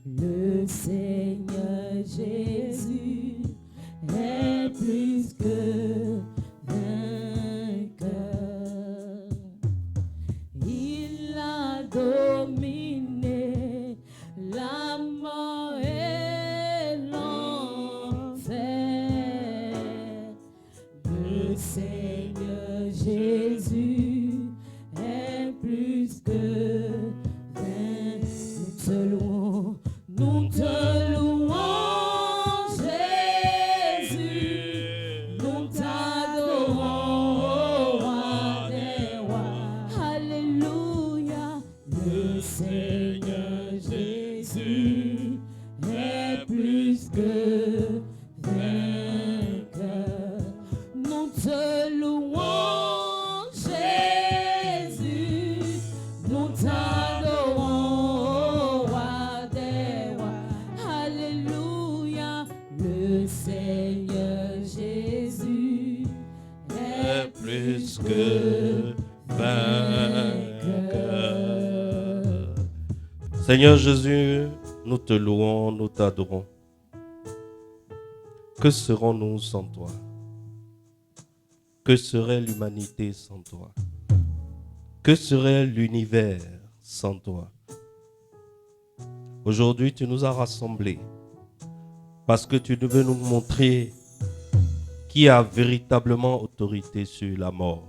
Le Seigneur Jésus est plus que vainqueur. Il a dominé la mort et l'enfer. Le Seigneur Jésus est plus que vainqueur. Nous te louons, Jésus. Nous t'adorons, roi des rois. Alléluia. Le Seigneur Jésus est plus que vainqueur. Nous te louons, Jésus. Nous t'adorons, roi des rois. Alléluia. Le Seigneur Jésus est Plus que vainqueur. Seigneur Jésus, nous te louons, nous t'adorons. Que serons-nous sans toi? Que serait l'humanité sans toi? Que serait l'univers sans toi? Aujourd'hui, tu nous as rassemblés parce que tu veux nous montrer qui a véritablement autorité sur la mort,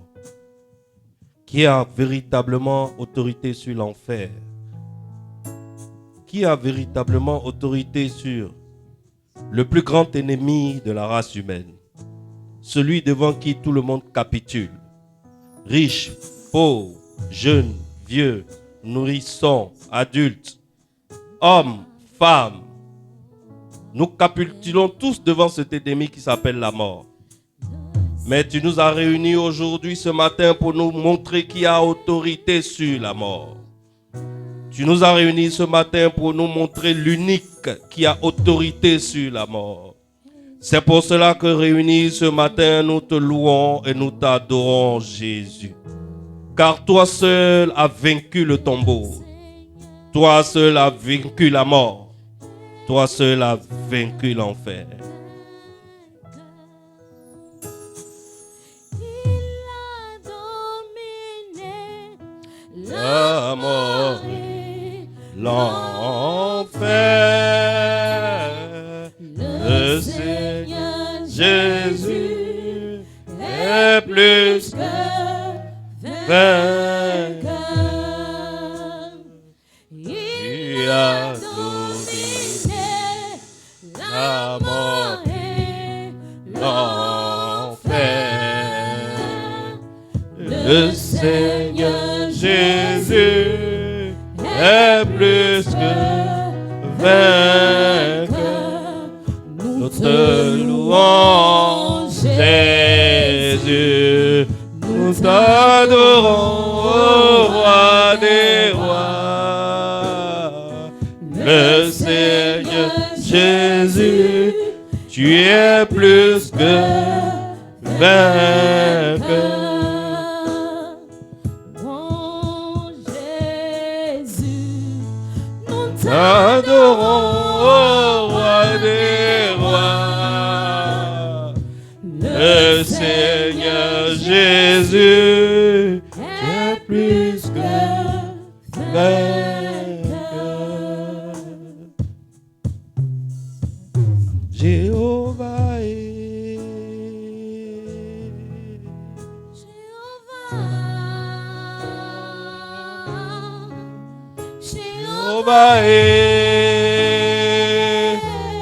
qui a véritablement autorité sur l'enfer, qui a véritablement autorité sur le plus grand ennemi de la race humaine, celui devant qui tout le monde capitule, riche, pauvre, jeune, vieux, nourrisson, adulte, homme, femme. Nous capitulons tous devant cet ennemi qui s'appelle la mort. Mais tu nous as réunis aujourd'hui, ce matin, pour nous montrer qui a autorité sur la mort. Tu nous as réunis ce matin pour nous montrer l'unique qui a autorité sur la mort. C'est pour cela que réunis ce matin, nous te louons et nous t'adorons, Jésus. Car toi seul as vaincu le tombeau. Toi seul as vaincu la mort. Toi seul as vaincu l'enfer. La mort et l'enfer. Le Seigneur Jésus est plus que vainqueur. Il a dominé la mort et l'enfer. Le Seigneur Jésus est plus que vainqueur. Nous te louons, Jésus. Nous t'adorons, ô roi des rois. Le Seigneur Jésus, tu es plus que vainqueur. T'adorons, ô roi des rois. Le Seigneur Jésus, tu es plus que vainqueur. Jéhovah est. Jéhovah est.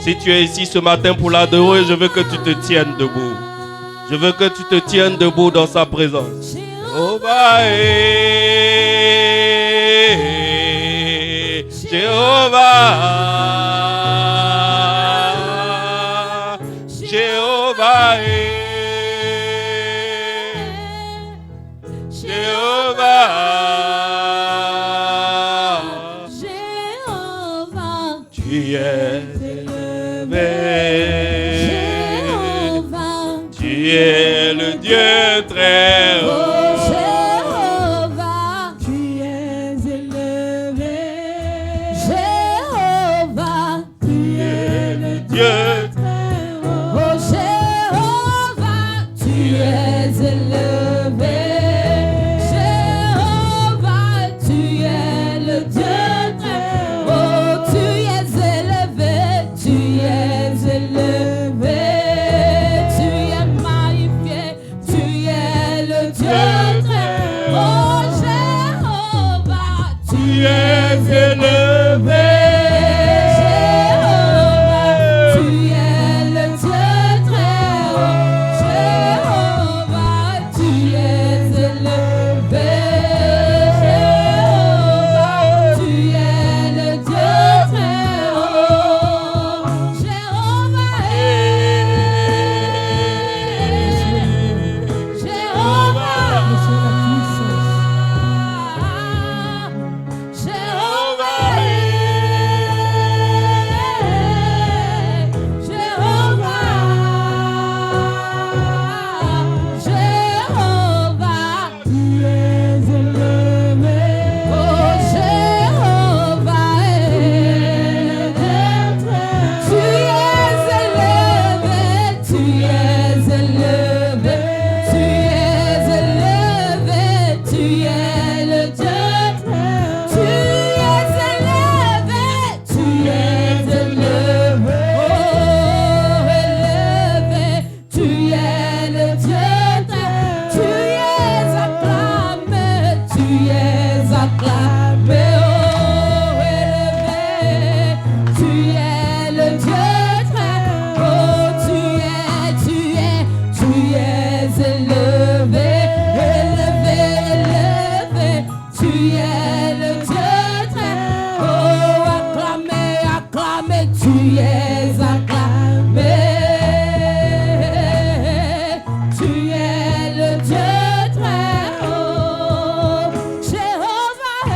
Si tu es ici ce matin pour l'adorer, je veux que tu te tiennes debout. Je veux que tu te tiennes debout dans sa présence. Jéhovah est. Jéhovah. Jéhovah est. Jéhovah. Tu es élevé. Tu es le Dieu très haut. Jéhovah, tu es élevé. Jéhovah, tu es acclamé. Tu es le Dieu très haut, Jéhovah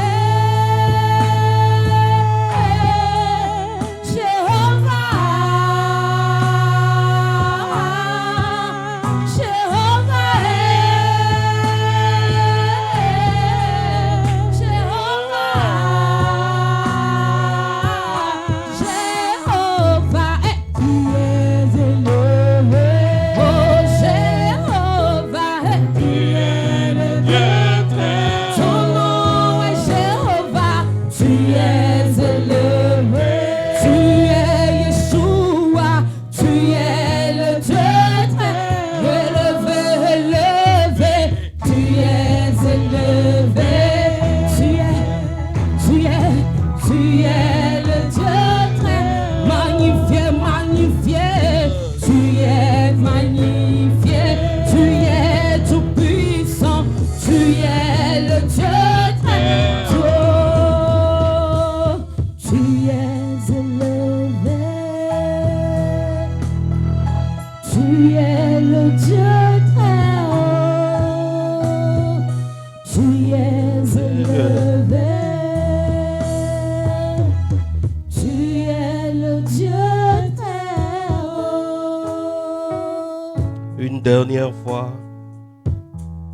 Une dernière fois,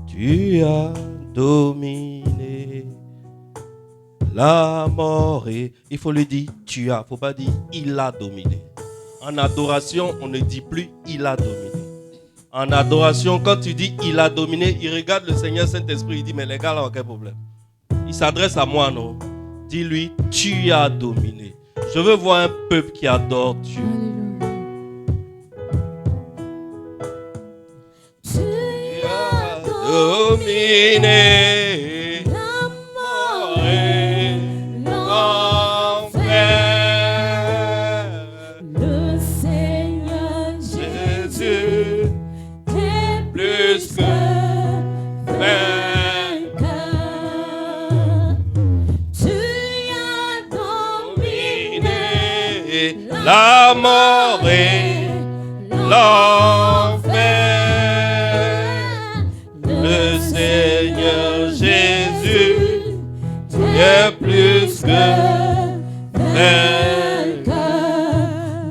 tu as dominé la mort et il faut lui dire tu as, faut pas dire il a dominé. En adoration, on ne dit plus il a dominé. En adoration, quand tu dis il a dominé, il regarde le Seigneur Saint-Esprit, il dit mais les gars là, quel problème? Il s'adresse à moi, non? Dis-lui tu as dominé. Je veux voir un peuple qui adore Dieu. Dominer la mort et l'enfer. Le Seigneur Jésus est plus que vainqueur. Tu as dominé la mort et l'enfer. Le Seigneur Jésus, tu es plus que vainqueur.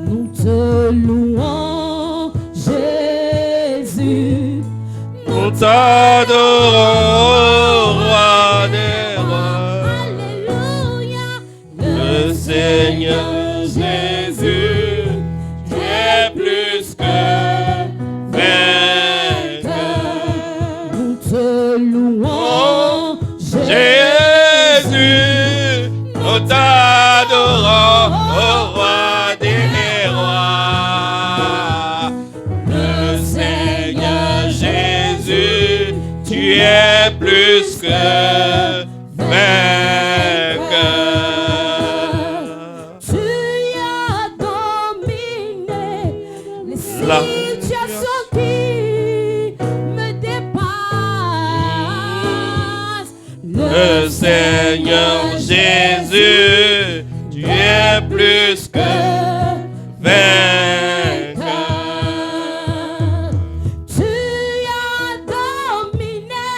Nous te louons, Jésus. Nous t'adorons, roi des rois. Alléluia. Le Seigneur Jésus, tu es plus que vainqueur. Nous te louons, Jésus, nous t'adorons, ô roi des rois. Le Seigneur Jésus, tu es plus que vainqueur. Tu as dominé les situations qui me dépassent. Le Seigneur Jésus, tu es plus que vainqueur. Tu as dominé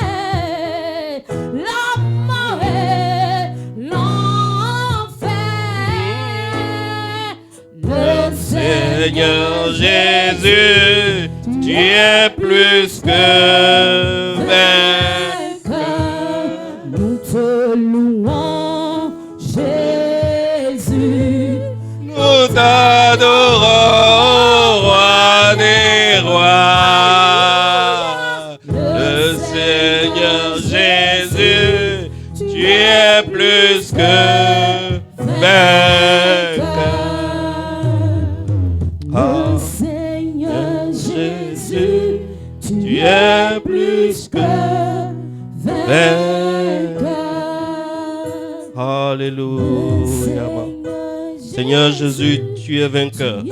la mort et l'enfer. Le Seigneur Jésus, tu es plus que vainqueur. Nous te louons, Jésus. Nous t'adorons, roi des rois. Le Seigneur Jésus, tu es plus que vainqueur. Le Seigneur Jésus, tu es plus que vainqueur. Alléluia. Seigneur Jésus, tu es vainqueur.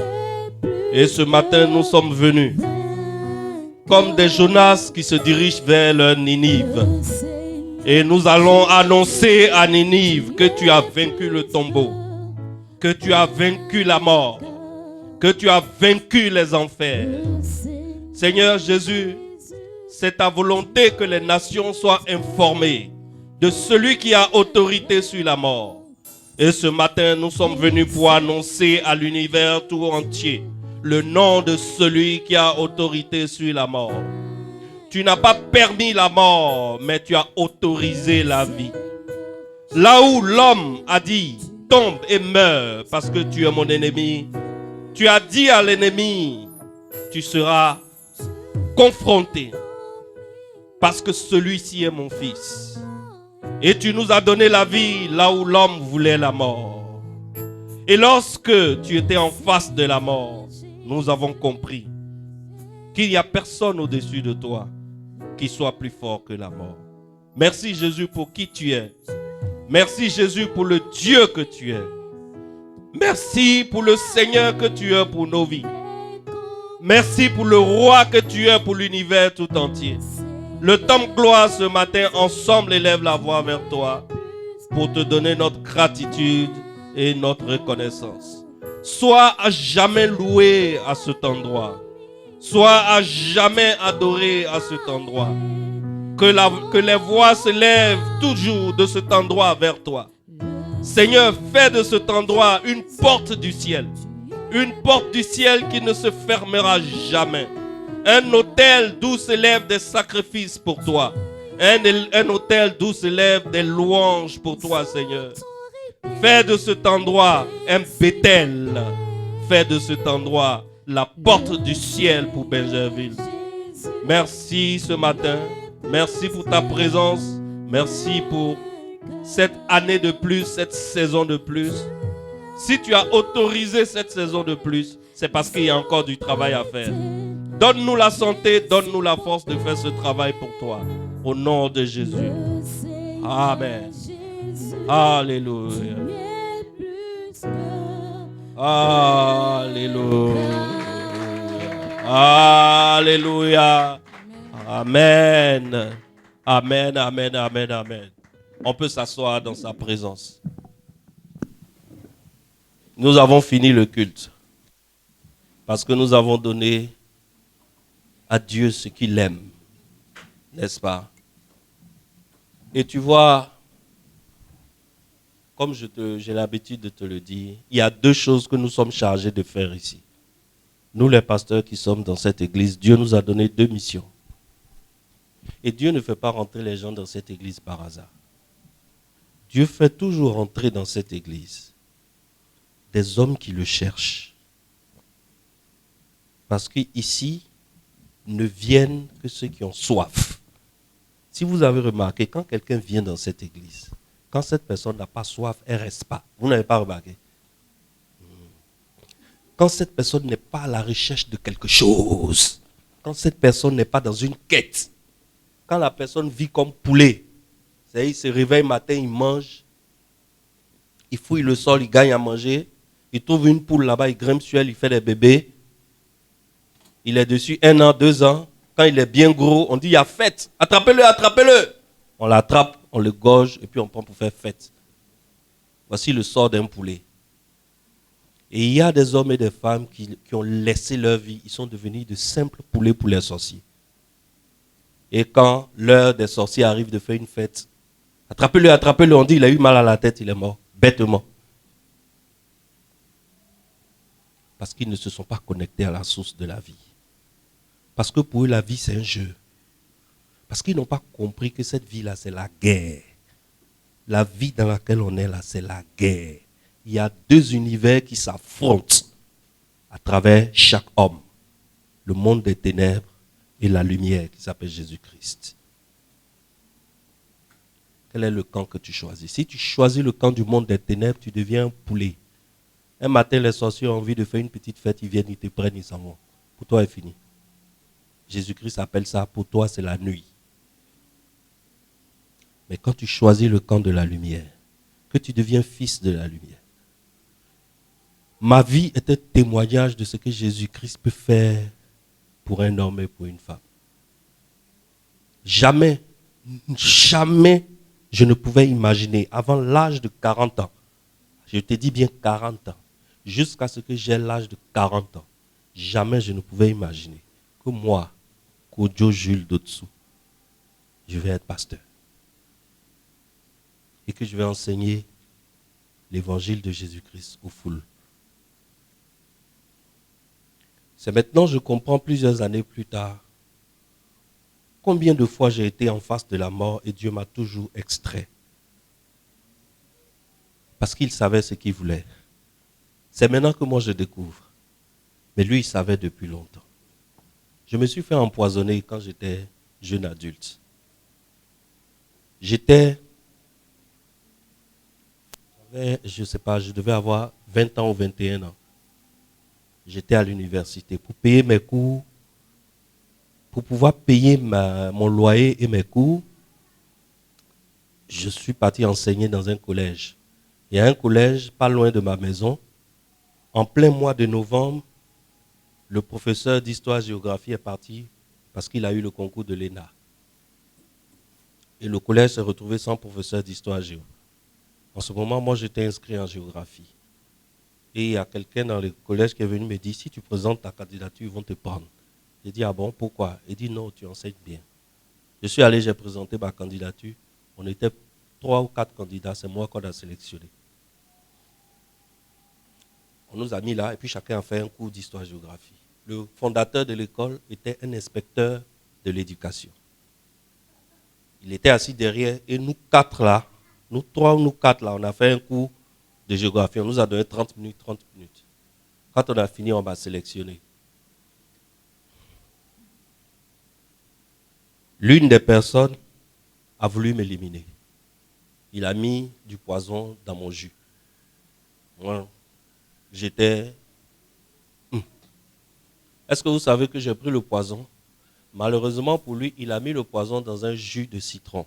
Et ce matin, nous sommes venus comme des Jonas qui se dirigent vers leur Ninive. Et nous allons annoncer à Ninive que tu as vaincu le tombeau. que tu as vaincu la mort, que tu as vaincu les enfers. Seigneur Jésus, c'est ta volonté que les nations soient informées de celui qui a autorité sur la mort. Et ce matin, nous sommes venus pour annoncer à l'univers tout entier le nom de celui qui a autorité sur la mort. Tu n'as pas permis la mort, mais tu as autorisé la vie. Là où l'homme a dit, tombe et meurs parce que tu es mon ennemi, tu as dit à l'ennemi, tu seras confronté parce que celui-ci est mon fils. Et tu nous as donné la vie là où l'homme voulait la mort. Et lorsque tu étais en face de la mort, nous avons compris qu'il n'y a personne au-dessus de toi qui soit plus fort que la mort. Merci Jésus pour qui tu es. Merci Jésus pour le Dieu que tu es. Merci pour le Seigneur que tu es pour nos vies. Merci pour le roi que tu es pour l'univers tout entier. Le temps de gloire ce matin, ensemble élève la voix vers toi pour te donner notre gratitude et notre reconnaissance. Sois à jamais loué à cet endroit. Sois à jamais adoré à cet endroit. Que les voix se lèvent toujours de cet endroit vers toi. Seigneur, fais de cet endroit une porte du ciel. Une porte du ciel qui ne se fermera jamais. Un autel d'où s'élèvent des sacrifices pour toi. Un autel d'où s'élèvent des louanges pour toi, Seigneur. Fais de cet endroit un Bethel. Fais de cet endroit la porte du ciel pour Benjerville. Merci ce matin. Merci pour ta présence. Merci pour cette année de plus, cette saison de plus. Si tu as autorisé cette saison de plus, c'est parce qu'il y a encore du travail à faire. Donne-nous la santé, donne-nous la force de faire ce travail pour toi. Au nom de Jésus. Amen. Alléluia. Alléluia. Alléluia. Amen. Amen, amen, amen, amen. On peut s'asseoir dans sa présence. Nous avons fini le culte. Parce que nous avons donné à Dieu ce qu'il aime. N'est-ce pas? Et tu vois, comme j'ai l'habitude de te le dire, il y a deux choses que nous sommes chargés de faire ici. Nous, les pasteurs qui sommes dans cette église, Dieu nous a donné deux missions. Et Dieu ne fait pas rentrer les gens dans cette église par hasard. Dieu fait toujours rentrer dans cette église des hommes qui le cherchent. Parce qu'ici, ne viennent que ceux qui ont soif. Si vous avez remarqué, quand quelqu'un vient dans cette église, quand cette personne n'a pas soif, elle ne reste pas. Vous n'avez pas remarqué? Quand cette personne n'est pas à la recherche de quelque chose, quand cette personne n'est pas dans une quête, quand la personne vit comme poulet, c'est-à-dire il se réveille matin, il mange, il fouille le sol, il gagne à manger, il trouve une poule là-bas, il grimpe sur elle, il fait des bébés, il est dessus 1 an, 2 ans, quand il est bien gros, on dit il y a fête, attrapez-le, attrapez-le. On l'attrape, on le gorge et puis on prend pour faire fête. Voici le sort d'un poulet. Et il y a des hommes et des femmes qui ont laissé leur vie, ils sont devenus de simples poulets pour les sorciers. Et quand l'heure des sorciers arrive de faire une fête, attrapez-le, attrapez-le, on dit il a eu mal à la tête, il est mort, bêtement. Parce qu'ils ne se sont pas connectés à la source de la vie. Parce que pour eux, la vie, c'est un jeu. Parce qu'ils n'ont pas compris que cette vie-là, c'est la guerre. La vie dans laquelle on est là, c'est la guerre. Il y a deux univers qui s'affrontent à travers chaque homme. Le monde des ténèbres et la lumière qui s'appelle Jésus-Christ. Quel est le camp que tu choisis? Si tu choisis le camp du monde des ténèbres, tu deviens un poulet. Un matin, les sorciers ont envie de faire une petite fête, ils viennent, ils te prennent, ils s'en vont. Pour toi, c'est fini. Jésus-Christ appelle ça, pour toi, c'est la nuit. Mais quand tu choisis le camp de la lumière, que tu deviens fils de la lumière, ma vie est un témoignage de ce que Jésus-Christ peut faire pour un homme et pour une femme. Jamais, jamais je ne pouvais imaginer, avant l'âge de 40 ans, Je te dis bien 40 ans. Jusqu'à ce que j'ai l'âge de 40 ans. Jamais je ne pouvais imaginer que moi, Kodjo Jules Dotsu, je vais être pasteur. Et que je vais enseigner l'évangile de Jésus-Christ aux foules. C'est maintenant, je comprends plusieurs années plus tard, combien de fois j'ai été en face de la mort et Dieu m'a toujours extrait. Parce qu'il savait ce qu'il voulait. C'est maintenant que moi je découvre. Mais lui, il savait depuis longtemps. Je me suis fait empoisonner quand j'étais jeune adulte. Je sais pas, je devais avoir 20 ans ou 21 ans. J'étais à l'université pour payer mes cours, pour pouvoir payer mon loyer et mes cours. Je suis parti enseigner dans un collège. Il y a un collège pas loin de ma maison. En plein mois de novembre, le professeur d'histoire-géographie est parti parce qu'il a eu le concours de l'ENA. Et le collège s'est retrouvé sans professeur d'histoire-géo. En ce moment, moi, j'étais inscrit en géographie. Et il y a quelqu'un dans le collège qui est venu me dire, si tu présentes ta candidature, ils vont te prendre. J'ai dit, ah bon, pourquoi? Il dit, non, tu enseignes bien. Je suis allé, j'ai présenté ma candidature. On était 3 ou 4 candidats, c'est moi qu'on a sélectionné. On nous a mis là et puis chacun a fait un cours d'histoire-géographie. Le fondateur de l'école était un inspecteur de l'éducation. Il était assis derrière et nous 4 là, nous 3 ou nous 4 là, on a fait un cours de géographie. On nous a donné 30 minutes. Quand on a fini, on m'a sélectionné. L'une des personnes a voulu m'éliminer. Il a mis du poison dans mon jus. Moi, j'étais... Est-ce que vous savez que j'ai pris le poison? Malheureusement pour lui, il a mis le poison dans un jus de citron.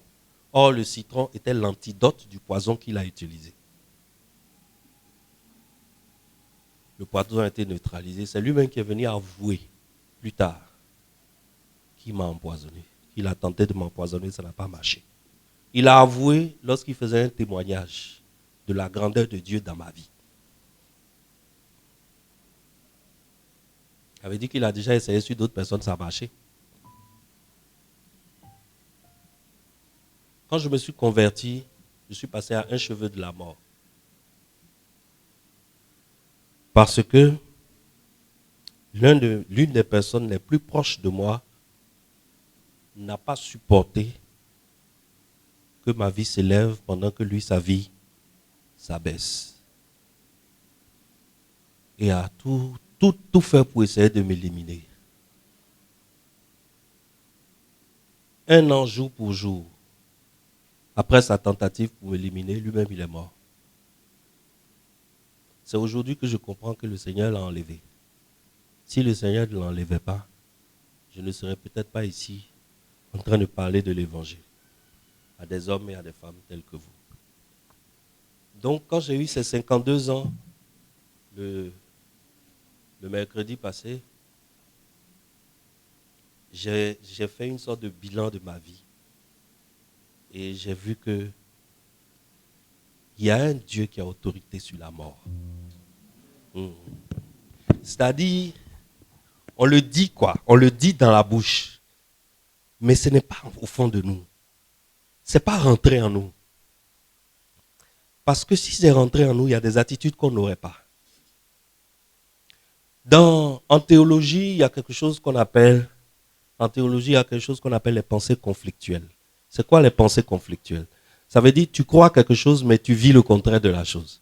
Or, le citron était l'antidote du poison qu'il a utilisé. Le poison a été neutralisé. C'est lui-même qui est venu avouer plus tard qu'il m'a empoisonné. Il a tenté de m'empoisonner, ça n'a pas marché. Il a avoué lorsqu'il faisait un témoignage de la grandeur de Dieu dans ma vie. Il avait dit qu'il a déjà essayé sur d'autres personnes, ça a marché. Quand je me suis converti, je suis passé à un cheveu de la mort. Parce que l'une des personnes les plus proches de moi n'a pas supporté que ma vie s'élève pendant que lui, sa vie s'abaisse. Et a tout fait pour essayer de m'éliminer. Un an, jour pour jour, après sa tentative pour m'éliminer, lui-même, il est mort. C'est aujourd'hui que je comprends que le Seigneur l'a enlevé. Si le Seigneur ne l'enlevait pas, je ne serais peut-être pas ici en train de parler de l'Évangile à des hommes et à des femmes tels que vous. Donc, quand j'ai eu ces 52 ans, le mercredi passé, j'ai fait une sorte de bilan de ma vie. Et j'ai vu que il y a un Dieu qui a autorité sur la mort. C'est-à-dire, on le dit quoi? On le dit dans la bouche. Mais ce n'est pas au fond de nous. Ce n'est pas rentré en nous. Parce que si c'est rentré en nous, il y a des attitudes qu'on n'aurait pas. En théologie, il y a quelque chose qu'on appelle les pensées conflictuelles. C'est quoi les pensées conflictuelles? Ça veut dire tu crois quelque chose, mais tu vis le contraire de la chose.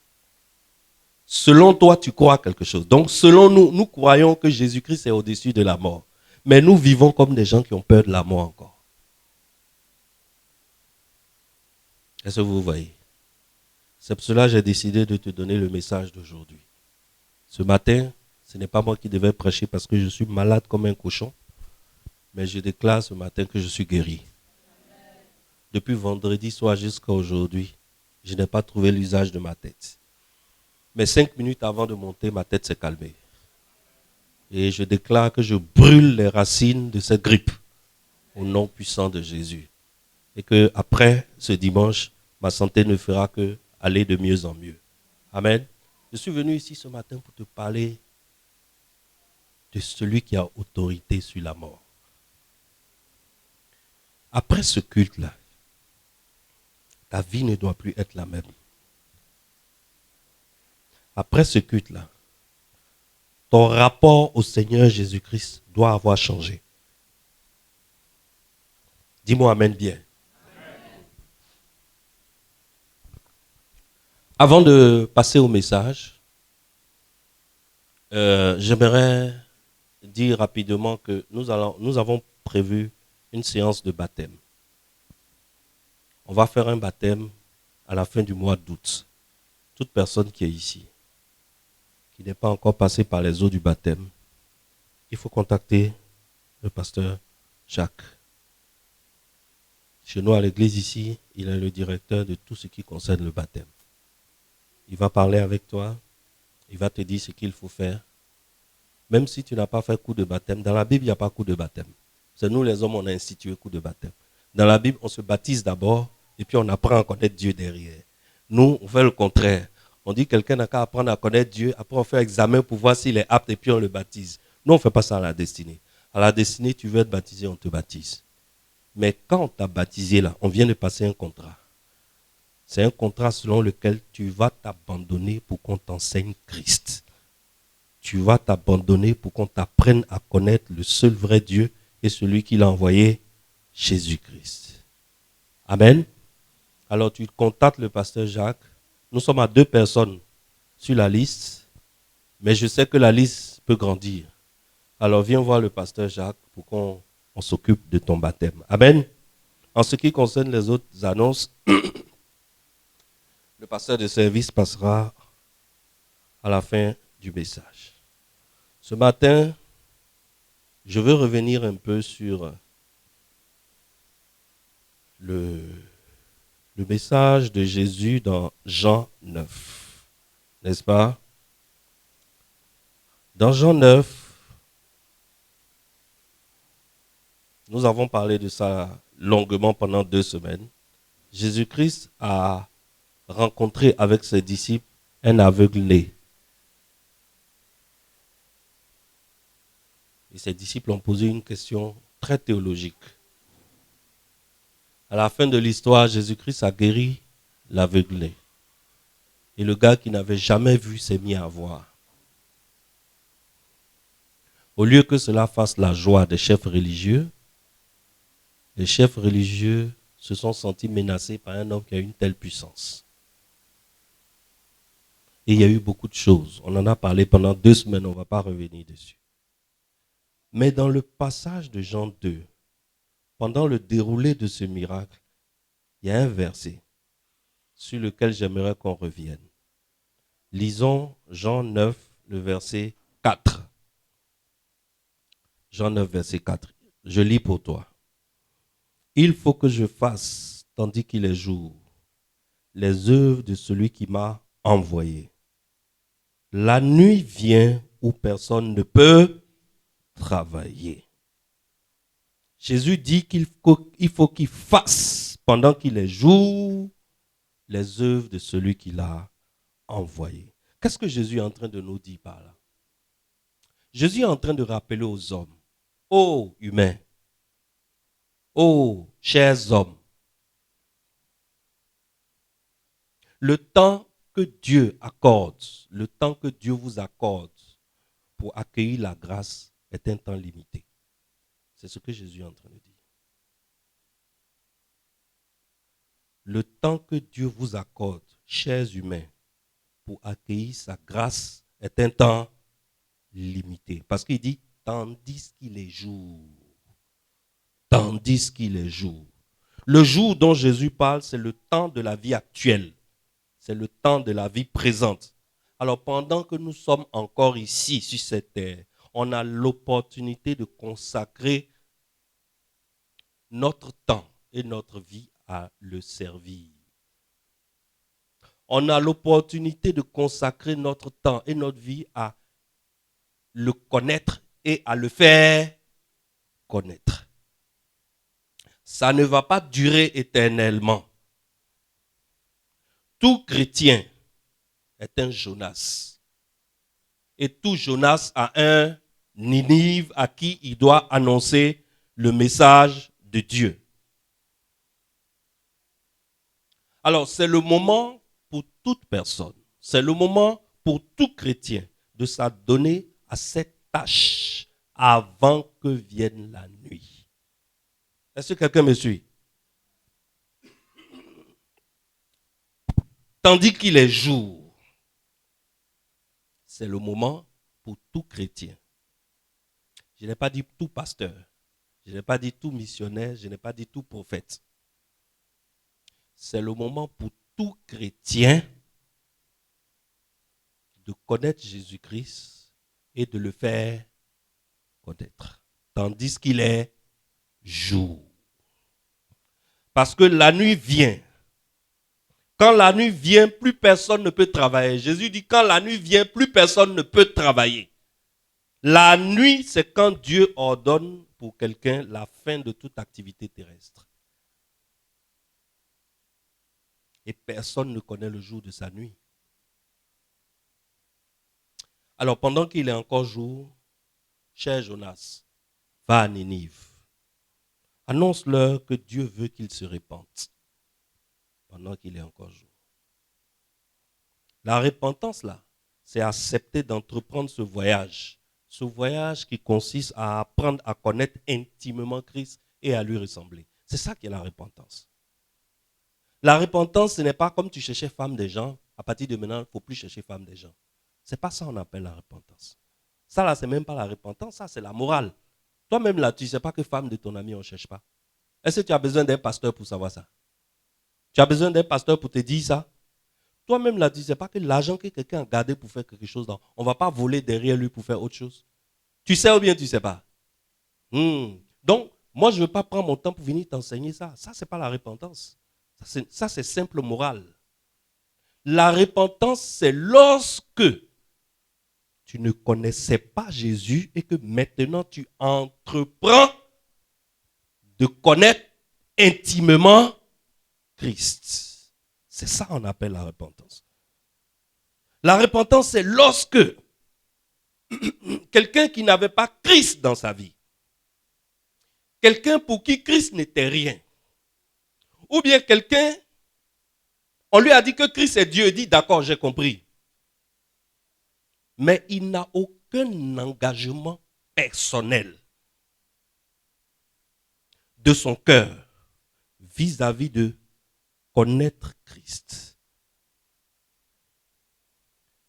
Selon toi, tu crois quelque chose. Donc, selon nous, nous croyons que Jésus-Christ est au-dessus de la mort. Mais nous vivons comme des gens qui ont peur de la mort encore. Est-ce que vous voyez? C'est pour cela que j'ai décidé de te donner le message d'aujourd'hui. Ce matin, ce n'est pas moi qui devais prêcher parce que je suis malade comme un cochon. Mais je déclare ce matin que je suis guéri. Depuis vendredi soir jusqu'à aujourd'hui, je n'ai pas trouvé l'usage de ma tête. Mais 5 minutes avant de monter, ma tête s'est calmée. Et je déclare que je brûle les racines de cette grippe au nom puissant de Jésus. Et que après ce dimanche, ma santé ne fera que aller de mieux en mieux. Amen. Je suis venu ici ce matin pour te parler de celui qui a autorité sur la mort. Après ce culte-là, ta vie ne doit plus être la même. Après ce culte-là, ton rapport au Seigneur Jésus-Christ doit avoir changé. Dis-moi amen bien. Avant de passer au message, j'aimerais dire rapidement que nous avons prévu une séance de baptême. On va faire un baptême à la fin du mois d'août. Toute personne qui est ici, qui n'est pas encore passée par les eaux du baptême, il faut contacter le pasteur Jacques. Chez nous à l'église ici, il est le directeur de tout ce qui concerne le baptême. Il va parler avec toi, il va te dire ce qu'il faut faire. Même si tu n'as pas fait coup de baptême, dans la Bible, il n'y a pas coup de baptême. C'est nous les hommes, on a institué coup de baptême. Dans la Bible, on se baptise d'abord et puis on apprend à connaître Dieu derrière. Nous, on fait le contraire. On dit que quelqu'un n'a qu'à apprendre à connaître Dieu, après on fait un examen pour voir s'il est apte et puis on le baptise. Nous, on ne fait pas ça à la destinée. À la destinée, tu veux être baptisé, on te baptise. Mais quand on t'a baptisé là, on vient de passer un contrat. C'est un contrat selon lequel tu vas t'abandonner pour qu'on t'enseigne Christ. Tu vas t'abandonner pour qu'on t'apprenne à connaître le seul vrai Dieu et celui qui l'a envoyé, Jésus-Christ. Amen. Alors tu contactes le pasteur Jacques. Nous sommes à 2 personnes sur la liste, mais je sais que la liste peut grandir. Alors viens voir le pasteur Jacques pour qu'on s'occupe de ton baptême. Amen. En ce qui concerne les autres annonces, le pasteur de service passera à la fin du message. Ce matin, je veux revenir un peu sur le message de Jésus dans Jean 9. N'est-ce pas? Dans Jean 9, nous avons parlé de ça longuement pendant 2 semaines. Jésus-Christ a rencontré avec ses disciples un aveugle-né. Et ses disciples ont posé une question très théologique. À la fin de l'histoire, Jésus-Christ a guéri l'aveugle-né. Et le gars qui n'avait jamais vu s'est mis à voir. Au lieu que cela fasse la joie des chefs religieux, les chefs religieux se sont sentis menacés par un homme qui a une telle puissance. Et il y a eu beaucoup de choses. On en a parlé pendant 2 semaines, on ne va pas revenir dessus. Mais dans le passage de Jean 2, pendant le déroulé de ce miracle, il y a un verset sur lequel j'aimerais qu'on revienne. Lisons Jean 9, le verset 4. Jean 9, verset 4. Je lis pour toi. Il faut que je fasse, tandis qu'il est jour, les œuvres de celui qui m'a envoyé. La nuit vient où personne ne peut travailler. Jésus dit qu'il faut qu'il fasse, pendant qu'il est jour, les œuvres de celui qui l'a envoyé. Qu'est-ce que Jésus est en train de nous dire par là? Jésus est en train de rappeler aux hommes, ô humains, ô chers hommes, le temps que Dieu accorde, le temps que Dieu vous accorde pour accueillir la grâce est un temps limité. C'est ce que Jésus est en train de dire. Le temps que Dieu vous accorde, chers humains, pour accueillir sa grâce est un temps limité. Parce qu'il dit, tandis qu'il est jour. Tandis qu'il est jour. Le jour dont Jésus parle, c'est le temps de la vie actuelle. C'est le temps de la vie présente. Alors pendant que nous sommes encore ici, sur cette terre, on a l'opportunité de consacrer notre temps et notre vie à le servir. On a l'opportunité de consacrer notre temps et notre vie à le connaître et à le faire connaître. Ça ne va pas durer éternellement. Tout chrétien est un Jonas. Et tout Jonas a un Ninive à qui il doit annoncer le message de Dieu. Alors, c'est le moment pour toute personne, c'est le moment pour tout chrétien de s'adonner à cette tâche avant que vienne la nuit. Est-ce que quelqu'un me suit? Tandis qu'il est jour, c'est le moment pour tout chrétien. Je n'ai pas dit tout pasteur, je n'ai pas dit tout missionnaire, je n'ai pas dit tout prophète. C'est le moment pour tout chrétien de connaître Jésus-Christ et de le faire connaître. Tandis qu'il est jour. Parce que la nuit vient. Quand la nuit vient, plus personne ne peut travailler. Jésus dit, quand la nuit vient, plus personne ne peut travailler. La nuit, c'est quand Dieu ordonne pour quelqu'un la fin de toute activité terrestre. Et personne ne connaît le jour de sa nuit. Alors, pendant qu'il est encore jour, cher Jonas, va à Ninive. Annonce-leur que Dieu veut qu'ils se répandent pendant qu'il est encore jour. La repentance, là, c'est accepter d'entreprendre ce voyage. Ce voyage qui consiste à apprendre à connaître intimement Christ et à lui ressembler. C'est ça qui est la repentance. La repentance, ce n'est pas comme tu cherchais femme des gens. À partir de maintenant, il ne faut plus chercher femme des gens. Ce n'est pas ça qu'on appelle la repentance. Ça, là, ce n'est même pas la repentance. Ça, c'est la morale. Toi-même, là, tu ne sais pas que femme de ton ami, on ne cherche pas. Est-ce que tu as besoin d'un pasteur pour savoir ça? Tu as besoin d'un pasteur pour te dire ça? Toi-même, là, tu ne sais pas que l'argent que quelqu'un a gardé pour faire quelque chose, on ne va pas voler derrière lui pour faire autre chose. Tu sais ou bien tu ne sais pas? Donc, moi, je ne veux pas prendre mon temps pour venir t'enseigner ça. Ça, ce n'est pas la repentance. Ça, c'est simple morale. La repentance, c'est lorsque tu ne connaissais pas Jésus et que maintenant tu entreprends de connaître intimement Christ. C'est ça qu'on appelle la repentance. La repentance, c'est lorsque quelqu'un qui n'avait pas Christ dans sa vie, quelqu'un pour qui Christ n'était rien, ou bien quelqu'un, on lui a dit que Christ est Dieu, il dit d'accord, j'ai compris. Mais il n'a aucun engagement personnel de son cœur vis-à-vis de connaître Christ.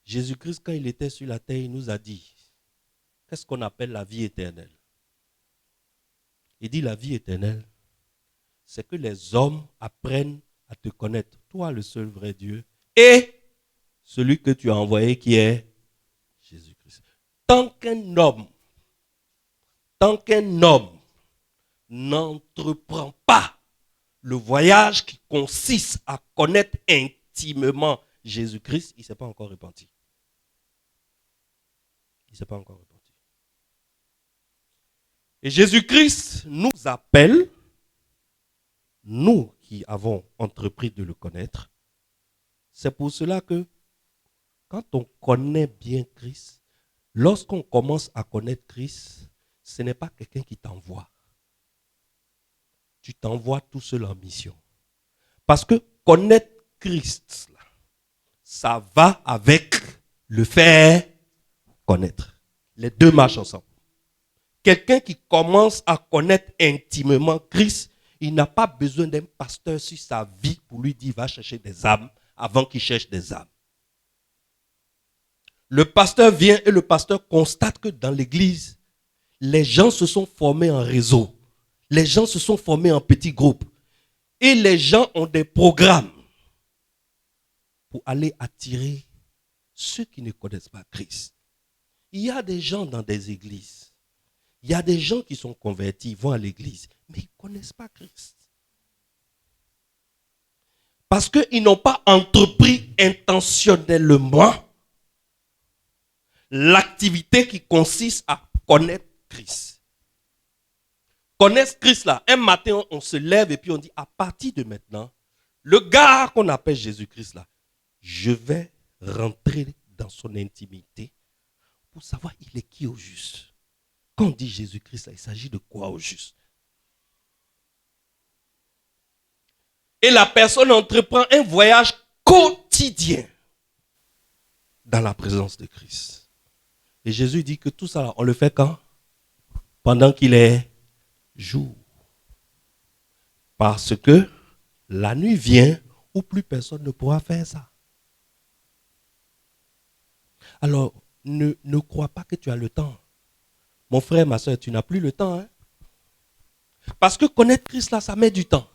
Jésus-Christ, quand il était sur la terre, il nous a dit, qu'est-ce qu'on appelle la vie éternelle? Il dit la vie éternelle, c'est que les hommes apprennent à te connaître, toi le seul vrai Dieu, et celui que tu as envoyé qui est Jésus-Christ. Tant qu'un homme n'entreprend pas le voyage qui consiste à connaître intimement Jésus-Christ, il ne s'est pas encore repenti. Il ne s'est pas encore repenti. Et Jésus-Christ nous appelle, nous qui avons entrepris de le connaître. C'est pour cela que quand on connaît bien Christ, lorsqu'on commence à connaître Christ, ce n'est pas quelqu'un qui t'envoie. Tu t'envoies tout seul en mission. Parce que connaître Christ, ça va avec le faire connaître. Les deux marchent ensemble. Quelqu'un qui commence à connaître intimement Christ, il n'a pas besoin d'un pasteur sur sa vie pour lui dire va chercher des âmes avant qu'il cherche des âmes. Le pasteur vient et le pasteur constate que dans l'église, les gens se sont formés en réseau. Les gens se sont formés en petits groupes. Et les gens ont des programmes pour aller attirer ceux qui ne connaissent pas Christ. Il y a des gens dans des églises. Il y a des gens qui sont convertis, vont à l'église, mais ils ne connaissent pas Christ. Parce qu'ils n'ont pas entrepris intentionnellement l'activité qui consiste à connaître Christ. Connaître Christ là, un matin on se lève et puis on dit à partir de maintenant, le gars qu'on appelle Jésus-Christ là, je vais rentrer dans son intimité pour savoir il est qui au juste. Quand on dit Jésus-Christ, il s'agit de quoi au juste? Et la personne entreprend un voyage quotidien dans la présence de Christ. Et Jésus dit que tout ça, on le fait quand? Pendant qu'il est jour. Parce que la nuit vient où plus personne ne pourra faire ça. Alors, ne crois pas que tu as le temps. Mon frère, ma soeur, tu n'as plus le temps. Hein? Parce que connaître Christ, là, ça met du temps.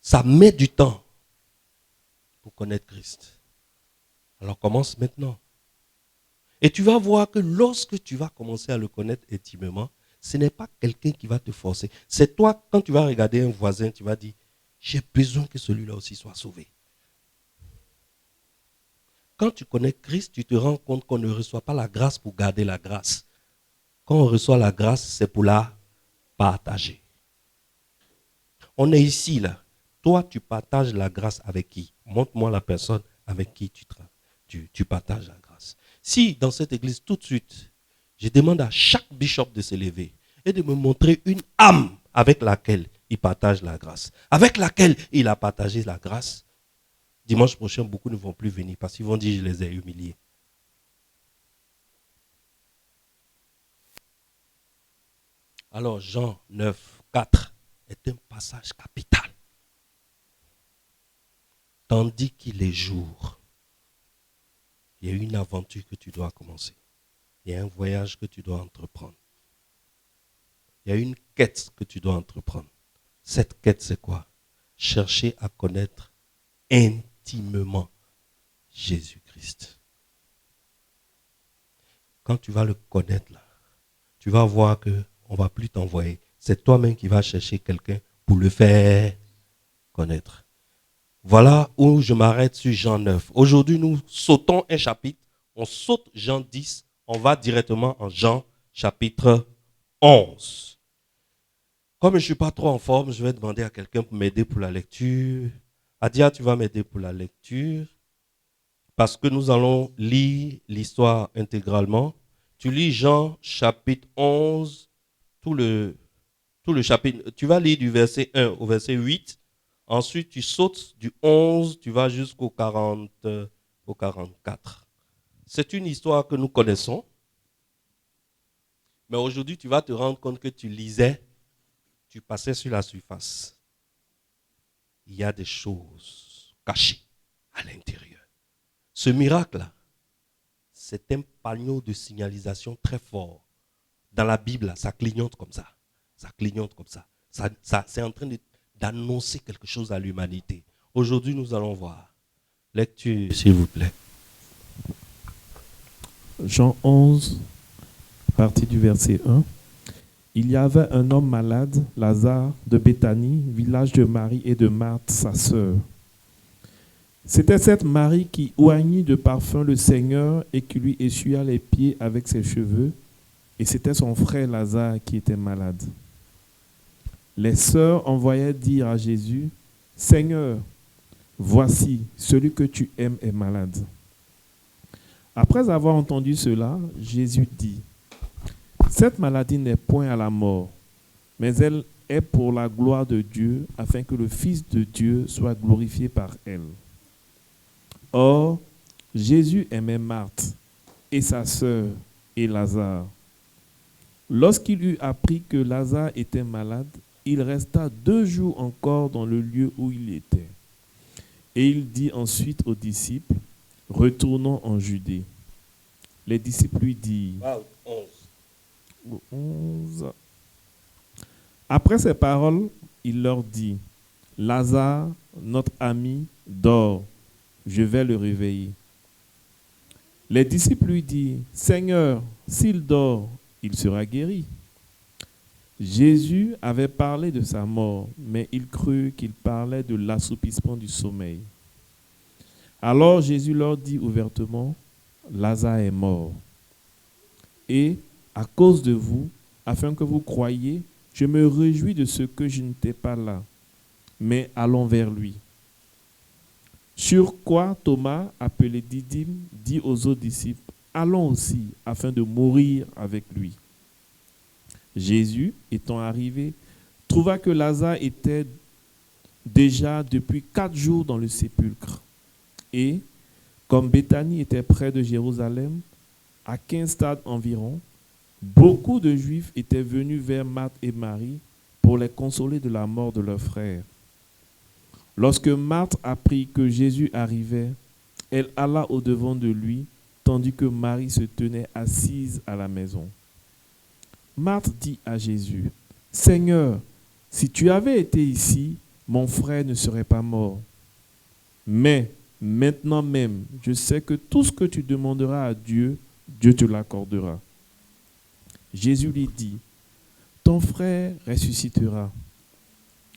Ça met du temps pour connaître Christ. Alors commence maintenant. Et tu vas voir que lorsque tu vas commencer à le connaître intimement, ce n'est pas quelqu'un qui va te forcer. C'est toi, quand tu vas regarder un voisin, tu vas dire, j'ai besoin que celui-là aussi soit sauvé. Quand tu connais Christ, tu te rends compte qu'on ne reçoit pas la grâce pour garder la grâce. Quand on reçoit la grâce, c'est pour la partager. On est ici, là. Toi, tu partages la grâce avec qui? Montre-moi la personne avec qui tu partages la grâce. Si dans cette église, tout de suite, je demande à chaque bishop de se lever et de me montrer une âme avec laquelle il partage la grâce, avec laquelle il a partagé la grâce, dimanche prochain, beaucoup ne vont plus venir parce qu'ils vont dire je les ai humiliés. Alors Jean 9, 4 est un passage capital. Tandis qu'il est jour, il y a une aventure que tu dois commencer. Il y a un voyage que tu dois entreprendre. Il y a une quête que tu dois entreprendre. Cette quête, c'est quoi? Chercher à connaître intimement Jésus-Christ. Quand tu vas le connaître, là, tu vas voir qu'on ne va plus t'envoyer. C'est toi-même qui vas chercher quelqu'un pour le faire connaître. Voilà où je m'arrête sur Jean 9. Aujourd'hui, nous sautons un chapitre. On saute Jean 10. On va directement en Jean chapitre 11. Comme je ne suis pas trop en forme, je vais demander à quelqu'un pour m'aider pour la lecture. Adia, tu vas m'aider pour la lecture. Parce que nous allons lire l'histoire intégralement. Tu lis Jean chapitre 11, tout le chapitre. Tu vas lire du verset 1 au verset 8. Ensuite, tu sautes du 11, tu vas jusqu'au 44. C'est une histoire que nous connaissons. Mais aujourd'hui, tu vas te rendre compte que tu lisais, tu passais sur la surface. Il y a des choses cachées à l'intérieur. Ce miracle-là, c'est un panneau de signalisation très fort. Dans la Bible, ça clignote comme ça. Ça clignote comme ça. C'est en train d'annoncer quelque chose à l'humanité. Aujourd'hui, nous allons voir. Lecture, s'il vous plaît. Jean 11, partie du verset 1. Il y avait un homme malade, Lazare, de Béthanie, village de Marie et de Marthe, sa sœur. C'était cette Marie qui oignit de parfum le Seigneur et qui lui essuya les pieds avec ses cheveux, et c'était son frère Lazare qui était malade. Les sœurs envoyaient dire à Jésus, « Seigneur, voici, celui que tu aimes est malade. » Après avoir entendu cela, Jésus dit, « Cette maladie n'est point à la mort, mais elle est pour la gloire de Dieu, afin que le Fils de Dieu soit glorifié par elle. » Or, Jésus aimait Marthe et sa sœur et Lazare. Lorsqu'il eut appris que Lazare était malade, il resta 2 jours encore dans le lieu où il était. Et il dit ensuite aux disciples, « Retournons en Judée. » Les disciples lui dirent, 11. Après ces paroles, il leur dit, « Lazare, notre ami, dort. Je vais le réveiller. » Les disciples lui dirent, « Seigneur, s'il dort, il sera guéri. » Jésus avait parlé de sa mort, mais il crut qu'il parlait de l'assoupissement du sommeil. Alors Jésus leur dit ouvertement, « Lazare est mort. Et, à cause de vous, afin que vous croyiez, je me réjouis de ce que je n'étais pas là. Mais allons vers lui. » Sur quoi Thomas, appelé Didyme, dit aux autres disciples, allons aussi afin de mourir avec lui. Jésus, étant arrivé, trouva que Lazare était déjà depuis 4 jours dans le sépulcre. Et, comme Béthanie était près de Jérusalem, à 15 stades environ, beaucoup de Juifs étaient venus vers Marthe et Marie pour les consoler de la mort de leur frère. Lorsque Marthe apprit que Jésus arrivait, elle alla au-devant de lui, tandis que Marie se tenait assise à la maison. Marthe dit à Jésus, « Seigneur, si tu avais été ici, mon frère ne serait pas mort. Mais maintenant même, je sais que tout ce que tu demanderas à Dieu, Dieu te l'accordera. » Jésus lui dit, « Ton frère ressuscitera. »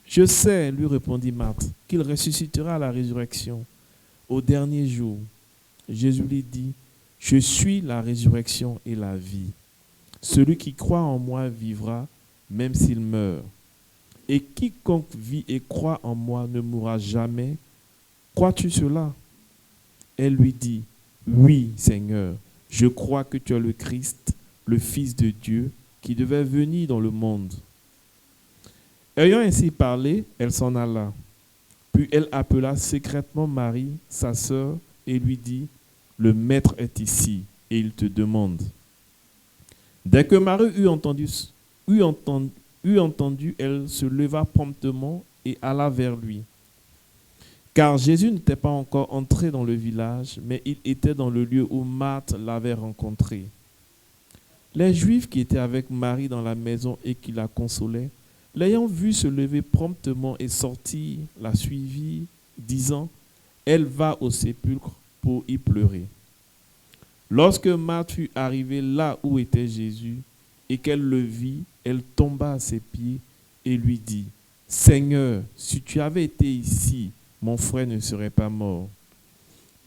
« Je sais, lui répondit Marthe, qu'il ressuscitera à la résurrection au dernier jour. » Jésus lui dit, « Je suis la résurrection et la vie. Celui qui croit en moi vivra, même s'il meurt. Et quiconque vit et croit en moi ne mourra jamais. Crois-tu cela ?» Elle lui dit, « Oui, Seigneur, je crois que tu es le Christ, le Fils de Dieu, qui devait venir dans le monde. » Ayant ainsi parlé, elle s'en alla. Puis elle appela secrètement Marie, sa sœur, et lui dit, « Le Maître est ici, et il te demande. » Dès que Marie eut entendu, elle se leva promptement et alla vers lui. Car Jésus n'était pas encore entré dans le village, mais il était dans le lieu où Marthe l'avait rencontré. Les Juifs qui étaient avec Marie dans la maison et qui la consolaient, l'ayant vue se lever promptement et sortir, la suivit, disant, « Elle va au sépulcre pour y pleurer. » Lorsque Marthe fut arrivée là où était Jésus et qu'elle le vit, elle tomba à ses pieds et lui dit, « Seigneur, si tu avais été ici, mon frère ne serait pas mort. »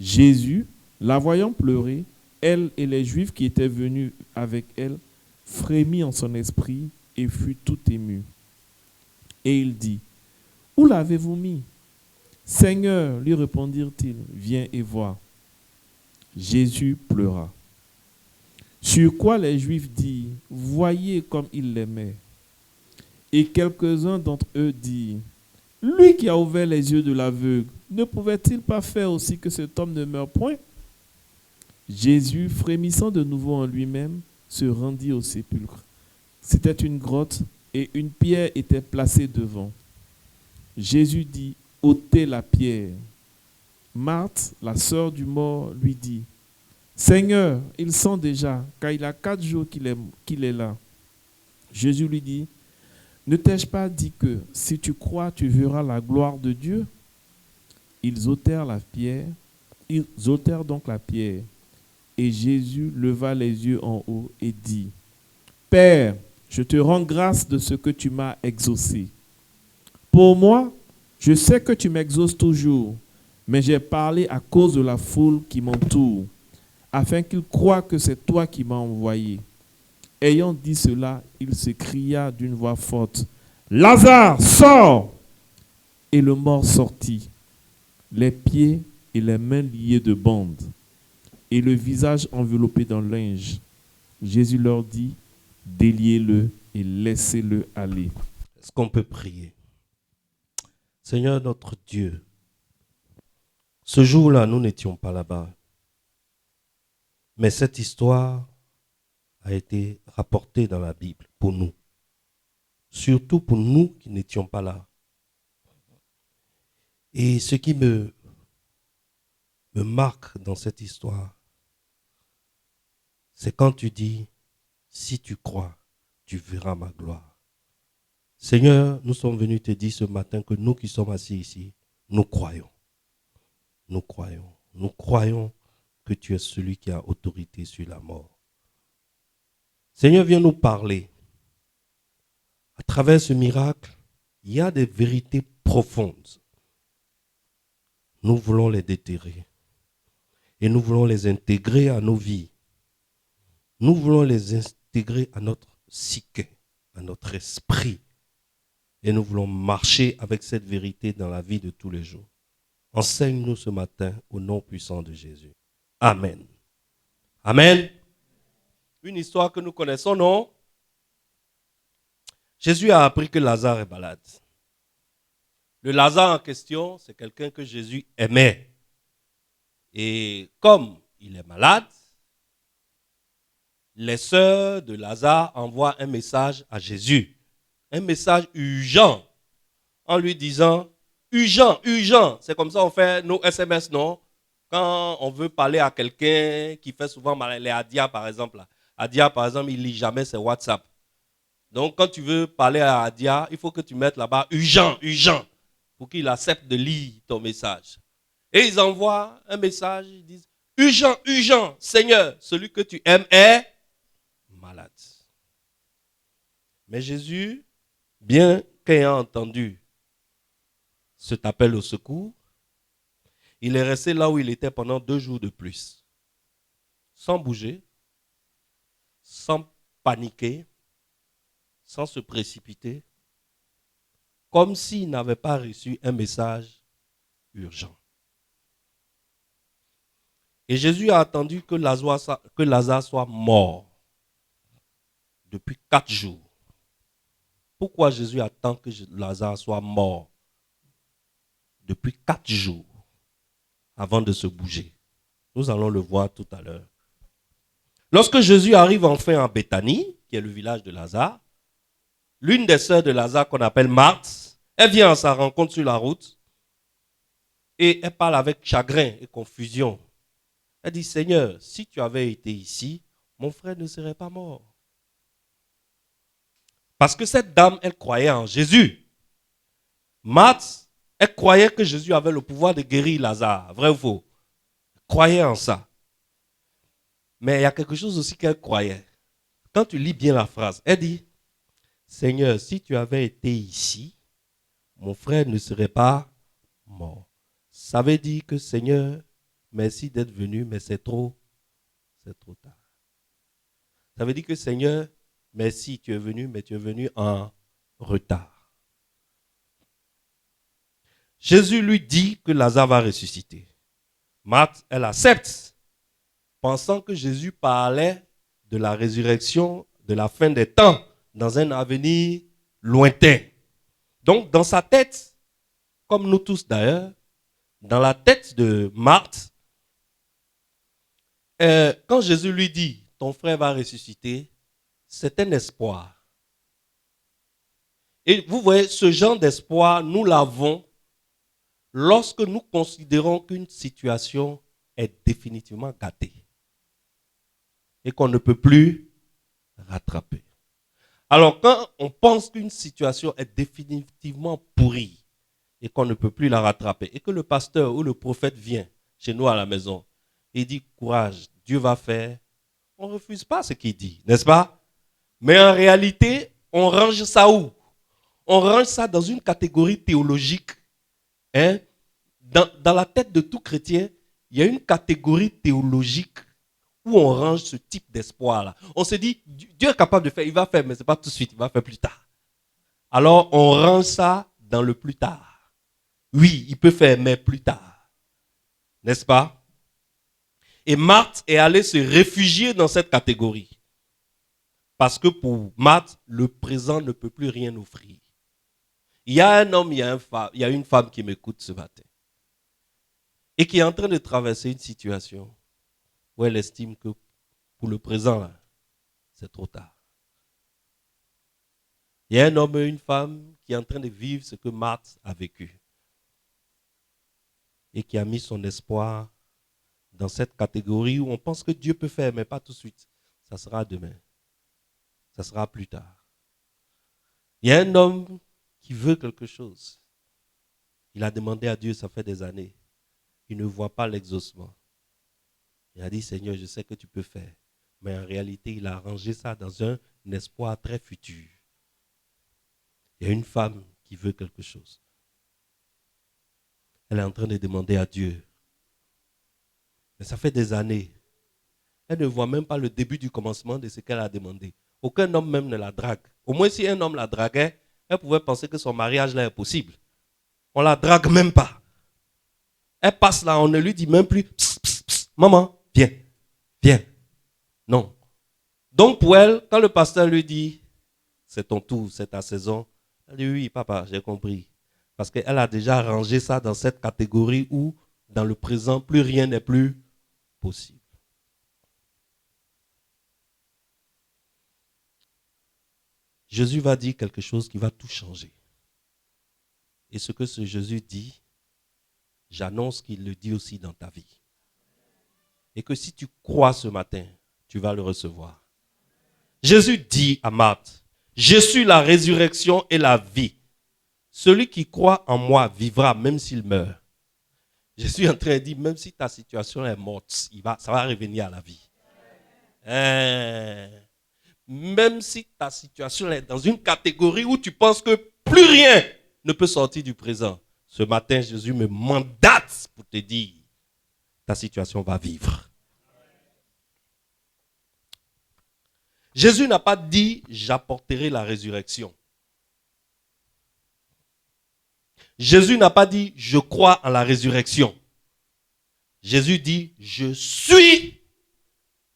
Jésus, la voyant pleurer, elle et les Juifs qui étaient venus avec elle, frémit en son esprit et fut tout ému. Et il dit, « Où l'avez-vous mis ?» « Seigneur, lui répondirent-ils, viens et vois. » Jésus pleura. Sur quoi les Juifs dirent, « Voyez comme il l'aimait. » Et quelques-uns d'entre eux dirent, « Lui qui a ouvert les yeux de l'aveugle, ne pouvait-il pas faire aussi que cet homme ne meure point ?» Jésus, frémissant de nouveau en lui-même, se rendit au sépulcre. C'était une grotte et une pierre était placée devant. Jésus dit, « ôtez la pierre. » Marthe, la sœur du mort, lui dit, « Seigneur, il sent déjà, car il y a 4 jours qu'il est là. » Jésus lui dit, « Ne t'ai-je pas dit que si tu crois, tu verras la gloire de Dieu ?» Ils ôtèrent donc la pierre. Et Jésus leva les yeux en haut et dit, « Père, je te rends grâce de ce que tu m'as exaucé. Pour moi, je sais que tu m'exauces toujours, mais j'ai parlé à cause de la foule qui m'entoure, afin qu'ils croient que c'est toi qui m'as envoyé. » Ayant dit cela, il s'écria d'une voix forte, « Lazare, sors !» Et le mort sortit, les pieds et les mains liés de bandes, et le visage enveloppé d'un linge. Jésus leur dit, « Déliez-le et laissez-le aller. » Est-ce qu'on peut prier? Seigneur notre Dieu, ce jour-là, nous n'étions pas là-bas. Mais cette histoire a été rapportée dans la Bible pour nous. Surtout pour nous qui n'étions pas là. Et ce qui me marque dans cette histoire, c'est quand tu dis, si tu crois, tu verras ma gloire. Seigneur, nous sommes venus te dire ce matin que nous qui sommes assis ici, nous croyons. Nous croyons. Nous croyons que tu es celui qui a autorité sur la mort. Seigneur, viens nous parler. À travers ce miracle, il y a des vérités profondes. Nous voulons les déterrer. Et nous voulons les intégrer à nos vies. Nous voulons les intégrer à notre psyché, à notre esprit. Et nous voulons marcher avec cette vérité dans la vie de tous les jours. Enseigne-nous ce matin au nom puissant de Jésus. Amen. Amen. Une histoire que nous connaissons, non? Jésus a appris que Lazare est malade. Le Lazare en question, c'est quelqu'un que Jésus aimait. Et comme il est malade, les sœurs de Lazare envoient un message à Jésus. Un message urgent, en lui disant, urgent, urgent. C'est comme ça on fait nos SMS, non? Quand on veut parler à quelqu'un qui fait souvent mal, les Adia par exemple. Adia par exemple, il ne lit jamais ses WhatsApp. Donc quand tu veux parler à Adia, il faut que tu mettes là-bas urgent, urgent, pour qu'il accepte de lire ton message. Et ils envoient un message, ils disent, urgent, urgent, Seigneur, celui que tu aimes est malade. Mais Jésus, bien qu'ayant entendu cet appel au secours, il est resté là où il était pendant 2 jours de plus, sans bouger, sans paniquer, sans se précipiter, comme s'il n'avait pas reçu un message urgent. Et Jésus a attendu que Lazare soit mort depuis 4 jours. Pourquoi Jésus attend que Lazare soit mort depuis 4 jours avant de se bouger? Nous allons le voir tout à l'heure. Lorsque Jésus arrive enfin à Béthanie, qui est le village de Lazare, l'une des sœurs de Lazare qu'on appelle Marthe, elle vient à sa rencontre sur la route et elle parle avec chagrin et confusion. Elle dit, Seigneur, si tu avais été ici, mon frère ne serait pas mort. Parce que cette dame, elle croyait en Jésus. Marthe, elle croyait que Jésus avait le pouvoir de guérir Lazare. Vrai ou faux? Elle croyait en ça. Mais il y a quelque chose aussi qu'elle croyait. Quand tu lis bien la phrase, elle dit, Seigneur, si tu avais été ici, mon frère ne serait pas mort. Ça veut dire que Seigneur, merci d'être venu, mais c'est trop tard. Ça veut dire que Seigneur, merci, tu es venu, mais tu es venu en retard. Jésus lui dit que Lazare va ressusciter. Marthe, elle accepte, pensant que Jésus parlait de la résurrection, de la fin des temps, dans un avenir lointain. Donc, dans sa tête, comme nous tous d'ailleurs, dans la tête de Marthe, quand Jésus lui dit, ton frère va ressusciter, c'est un espoir. Et vous voyez, ce genre d'espoir, nous l'avons lorsque nous considérons qu'une situation est définitivement gâtée et qu'on ne peut plus rattraper. Alors, quand on pense qu'une situation est définitivement pourrie et qu'on ne peut plus la rattraper, et que le pasteur ou le prophète vient chez nous à la maison et dit, courage, Dieu va faire, on ne refuse pas ce qu'il dit, n'est-ce pas? Mais en réalité, on range ça où? On range ça dans une catégorie théologique. Hein? Dans la tête de tout chrétien, il y a une catégorie théologique où on range ce type d'espoir-là. On se dit, Dieu est capable de faire, il va faire, mais ce n'est pas tout de suite, il va faire plus tard. Alors, on range ça dans le plus tard. Oui, il peut faire, mais plus tard. N'est-ce pas? Et Marthe est allée se réfugier dans cette catégorie. Parce que pour Marthe, le présent ne peut plus rien offrir. Il y a un homme, il y a une femme qui m'écoute ce matin. Et qui est en train de traverser une situation où elle estime que pour le présent, là, c'est trop tard. Il y a un homme et une femme qui est en train de vivre ce que Marthe a vécu. Et qui a mis son espoir dans cette catégorie où on pense que Dieu peut faire, mais pas tout de suite. Ça sera demain. Ça sera plus tard. Il y a un homme qui veut quelque chose. Il a demandé à Dieu, ça fait des années. Il ne voit pas l'exaucement. Il a dit, Seigneur, je sais que tu peux faire. Mais en réalité, il a arrangé ça dans un espoir très futur. Il y a une femme qui veut quelque chose. Elle est en train de demander à Dieu. Mais ça fait des années. Elle ne voit même pas le début du commencement de ce qu'elle a demandé. Aucun homme même ne la drague. Au moins, si un homme la draguait, elle pouvait penser que son mariage là est possible. On ne la drague même pas. Elle passe là, on ne lui dit même plus, psst, psst, psst, maman, viens, viens. Non. Donc pour elle, quand le pasteur lui dit, c'est ton tour, c'est ta saison, elle dit, oui, papa, j'ai compris. Parce qu'elle a déjà rangé ça dans cette catégorie où, dans le présent, plus rien n'est plus possible. Jésus va dire quelque chose qui va tout changer. Et ce que ce Jésus dit, j'annonce qu'il le dit aussi dans ta vie. Et que si tu crois ce matin, tu vas le recevoir. Jésus dit à Marthe, je suis la résurrection et la vie. Celui qui croit en moi vivra même s'il meurt. Je suis en train de dire, même si ta situation est morte, ça va revenir à la vie. Même si ta situation est dans une catégorie où tu penses que plus rien ne peut sortir du présent. Ce matin, Jésus me mandate pour te dire, ta situation va vivre. Jésus n'a pas dit, j'apporterai la résurrection. Jésus n'a pas dit, je crois en la résurrection. Jésus dit, je suis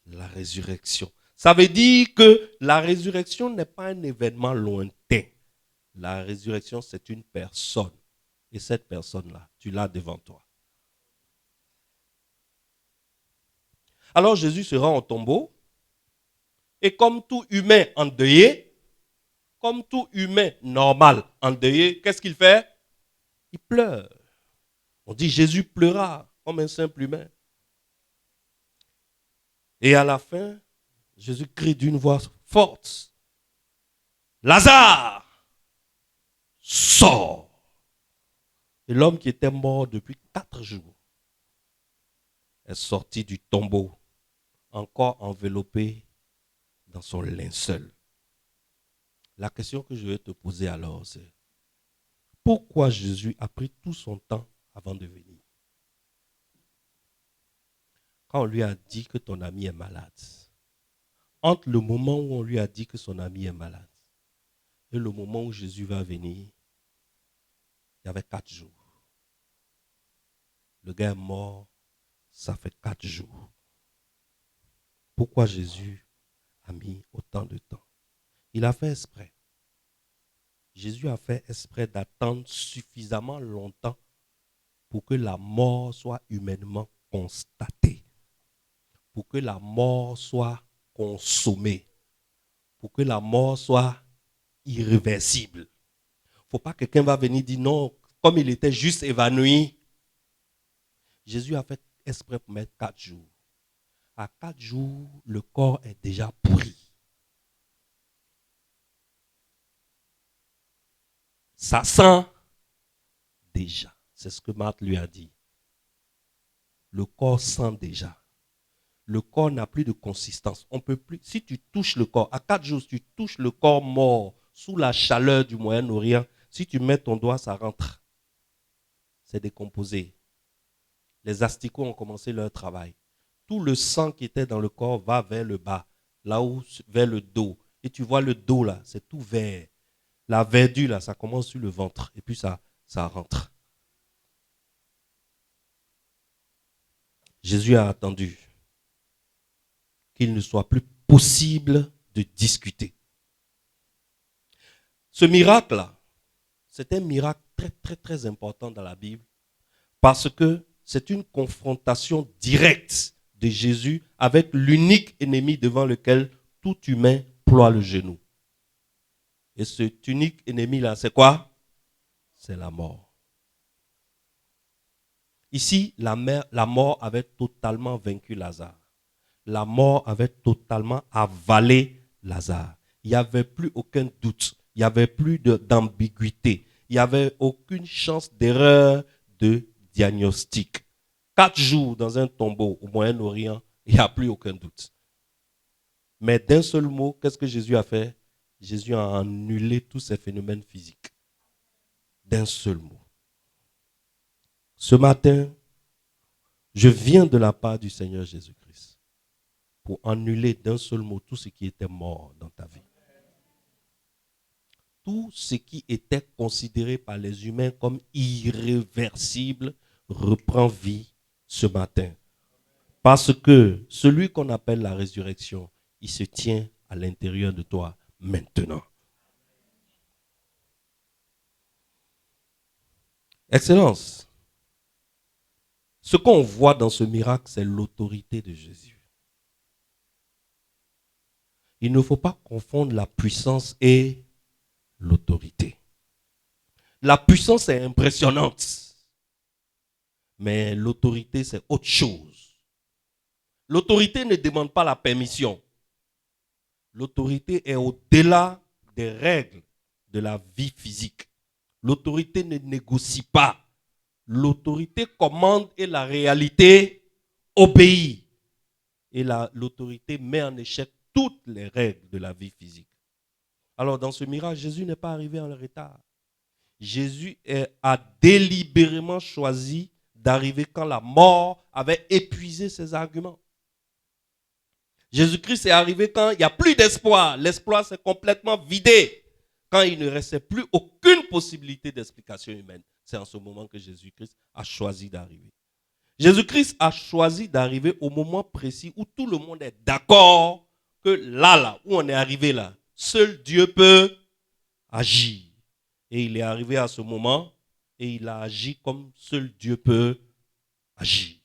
la résurrection. Ça veut dire que la résurrection n'est pas un événement lointain. La résurrection, c'est une personne. Et cette personne-là, tu l'as devant toi. Alors Jésus se rend au tombeau. Et comme tout humain endeuillé, comme tout humain normal endeuillé, qu'est-ce qu'il fait? Il pleure. On dit Jésus pleura comme un simple humain. Et à la fin, Jésus crie d'une voix forte, Lazare, sors. Et l'homme qui était mort depuis 4 jours est sorti du tombeau, encore enveloppé dans son linceul. La question que je vais te poser alors, c'est pourquoi Jésus a pris tout son temps avant de venir? Quand on lui a dit que ton ami est malade, entre le moment où on lui a dit que son ami est malade et le moment où Jésus va venir, il y avait 4 jours. Le gars est mort, ça fait 4 jours. Pourquoi Jésus a mis autant de temps? Il a fait exprès. Jésus a fait exprès d'attendre suffisamment longtemps pour que la mort soit humainement constatée, pour que la mort soit consommée, pour que la mort soit irréversible. Il ne faut pas que quelqu'un va venir dire non, comme il était juste évanoui. Jésus a fait exprès pour mettre 4 jours. À 4 jours, le corps est déjà pourri. Ça sent déjà. C'est ce que Marthe lui a dit. Le corps sent déjà. Le corps n'a plus de consistance. On peut plus. Si tu touches le corps, à 4 jours, si tu touches le corps mort sous la chaleur du Moyen-Orient, si tu mets ton doigt, ça rentre. C'est décomposé. Les asticots ont commencé leur travail. Tout le sang qui était dans le corps va vers le bas, là où, vers le dos. Et tu vois le dos là, c'est tout vert. La verdure là, ça commence sur le ventre. Et puis ça rentre. Jésus a attendu qu'il ne soit plus possible de discuter. Ce miracle-là, c'est un miracle très, très, très important dans la Bible parce que c'est une confrontation directe de Jésus avec l'unique ennemi devant lequel tout humain ploie le genou. Et cet unique ennemi-là, c'est quoi? C'est la mort. Ici, la mort avait totalement vaincu Lazare. La mort avait totalement avalé Lazare. Il n'y avait plus aucun doute. Il n'y avait plus d'ambiguïté. Il n'y avait aucune chance d'erreur de diagnostic. 4 jours dans un tombeau au Moyen-Orient, il n'y a plus aucun doute. Mais d'un seul mot, qu'est-ce que Jésus a fait? Jésus a annulé tous ces phénomènes physiques. D'un seul mot. Ce matin, je viens de la part du Seigneur Jésus-Christ pour annuler d'un seul mot tout ce qui était mort dans ta vie. Tout ce qui était considéré par les humains comme irréversible, reprend vie ce matin. Parce que celui qu'on appelle la résurrection, il se tient à l'intérieur de toi maintenant. Excellence, ce qu'on voit dans ce miracle, c'est l'autorité de Jésus. Il ne faut pas confondre la puissance et l'autorité. La puissance est impressionnante, mais l'autorité, c'est autre chose. L'autorité ne demande pas la permission. L'autorité est au-delà des règles de la vie physique. L'autorité ne négocie pas. L'autorité commande et la réalité obéit. Et l'autorité met en échec toutes les règles de la vie physique. Alors dans ce miracle, Jésus n'est pas arrivé en retard. Jésus a délibérément choisi d'arriver quand la mort avait épuisé ses arguments. Jésus-Christ est arrivé quand il n'y a plus d'espoir. L'espoir s'est complètement vidé. Quand il ne restait plus aucune possibilité d'explication humaine. C'est en ce moment que Jésus-Christ a choisi d'arriver. Jésus-Christ a choisi d'arriver au moment précis où tout le monde est d'accord que là, où on est arrivé là, seul Dieu peut agir. Et il est arrivé à ce moment et il a agi comme seul Dieu peut agir.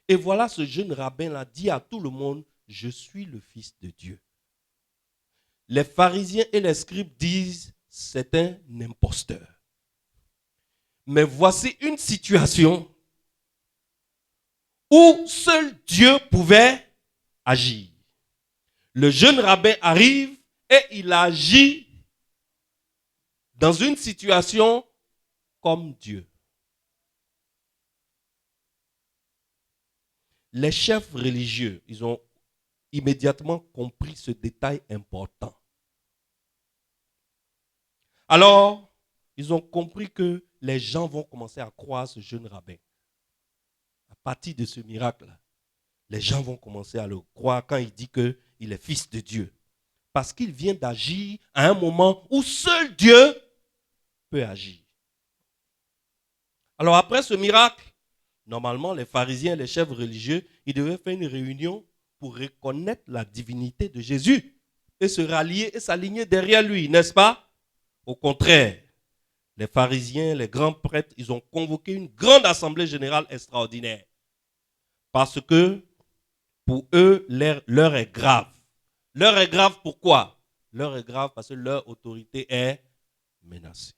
Et voilà, ce jeune rabbin l'a dit à tout le monde, je suis le Fils de Dieu. Les pharisiens et les scribes disent, c'est un imposteur. Mais voici une situation où seul Dieu pouvait agir. Le jeune rabbin arrive et il agit dans une situation comme Dieu. Les chefs religieux, ils ont immédiatement compris ce détail important. Alors, ils ont compris que les gens vont commencer à croire ce jeune rabbin. À partir de ce miracle-là, les gens vont commencer à le croire quand il dit qu'il est fils de Dieu. Parce qu'il vient d'agir à un moment où seul Dieu peut agir. Alors après ce miracle, normalement les pharisiens, les chefs religieux, ils devaient faire une réunion pour reconnaître la divinité de Jésus et se rallier et s'aligner derrière lui, n'est-ce pas? Au contraire, les pharisiens, les grands prêtres, ils ont convoqué une grande assemblée générale extraordinaire. Parce que pour eux, l'heure est grave. L'heure est grave pourquoi? L'heure est grave parce que leur autorité est menacée.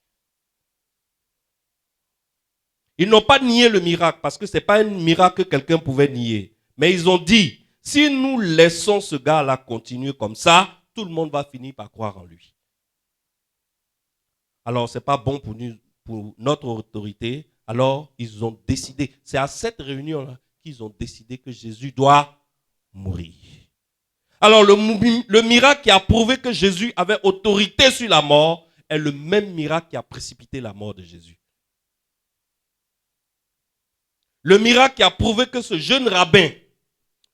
Ils n'ont pas nié le miracle parce que ce n'est pas un miracle que quelqu'un pouvait nier. Mais ils ont dit, si nous laissons ce gars-là continuer comme ça, tout le monde va finir par croire en lui. Alors, ce n'est pas bon pour notre autorité. Alors, ils ont décidé. C'est à cette réunion-là qu'ils ont décidé que Jésus doit mourir. Alors, le miracle qui a prouvé que Jésus avait autorité sur la mort est le même miracle qui a précipité la mort de Jésus. Le miracle qui a prouvé que ce jeune rabbin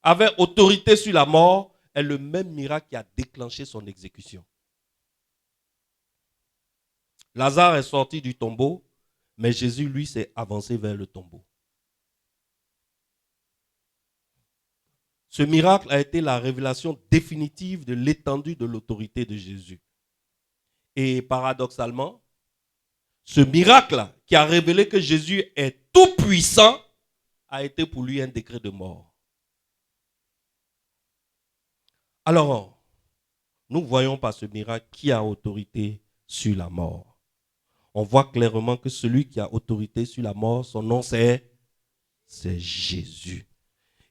avait autorité sur la mort est le même miracle qui a déclenché son exécution. Lazare est sorti du tombeau, mais Jésus, lui, s'est avancé vers le tombeau. Ce miracle a été la révélation définitive de l'étendue de l'autorité de Jésus. Et paradoxalement, ce miracle qui a révélé que Jésus est tout puissant a été pour lui un décret de mort. Alors, nous voyons par ce miracle qui a autorité sur la mort. On voit clairement que celui qui a autorité sur la mort, son nom c'est Jésus.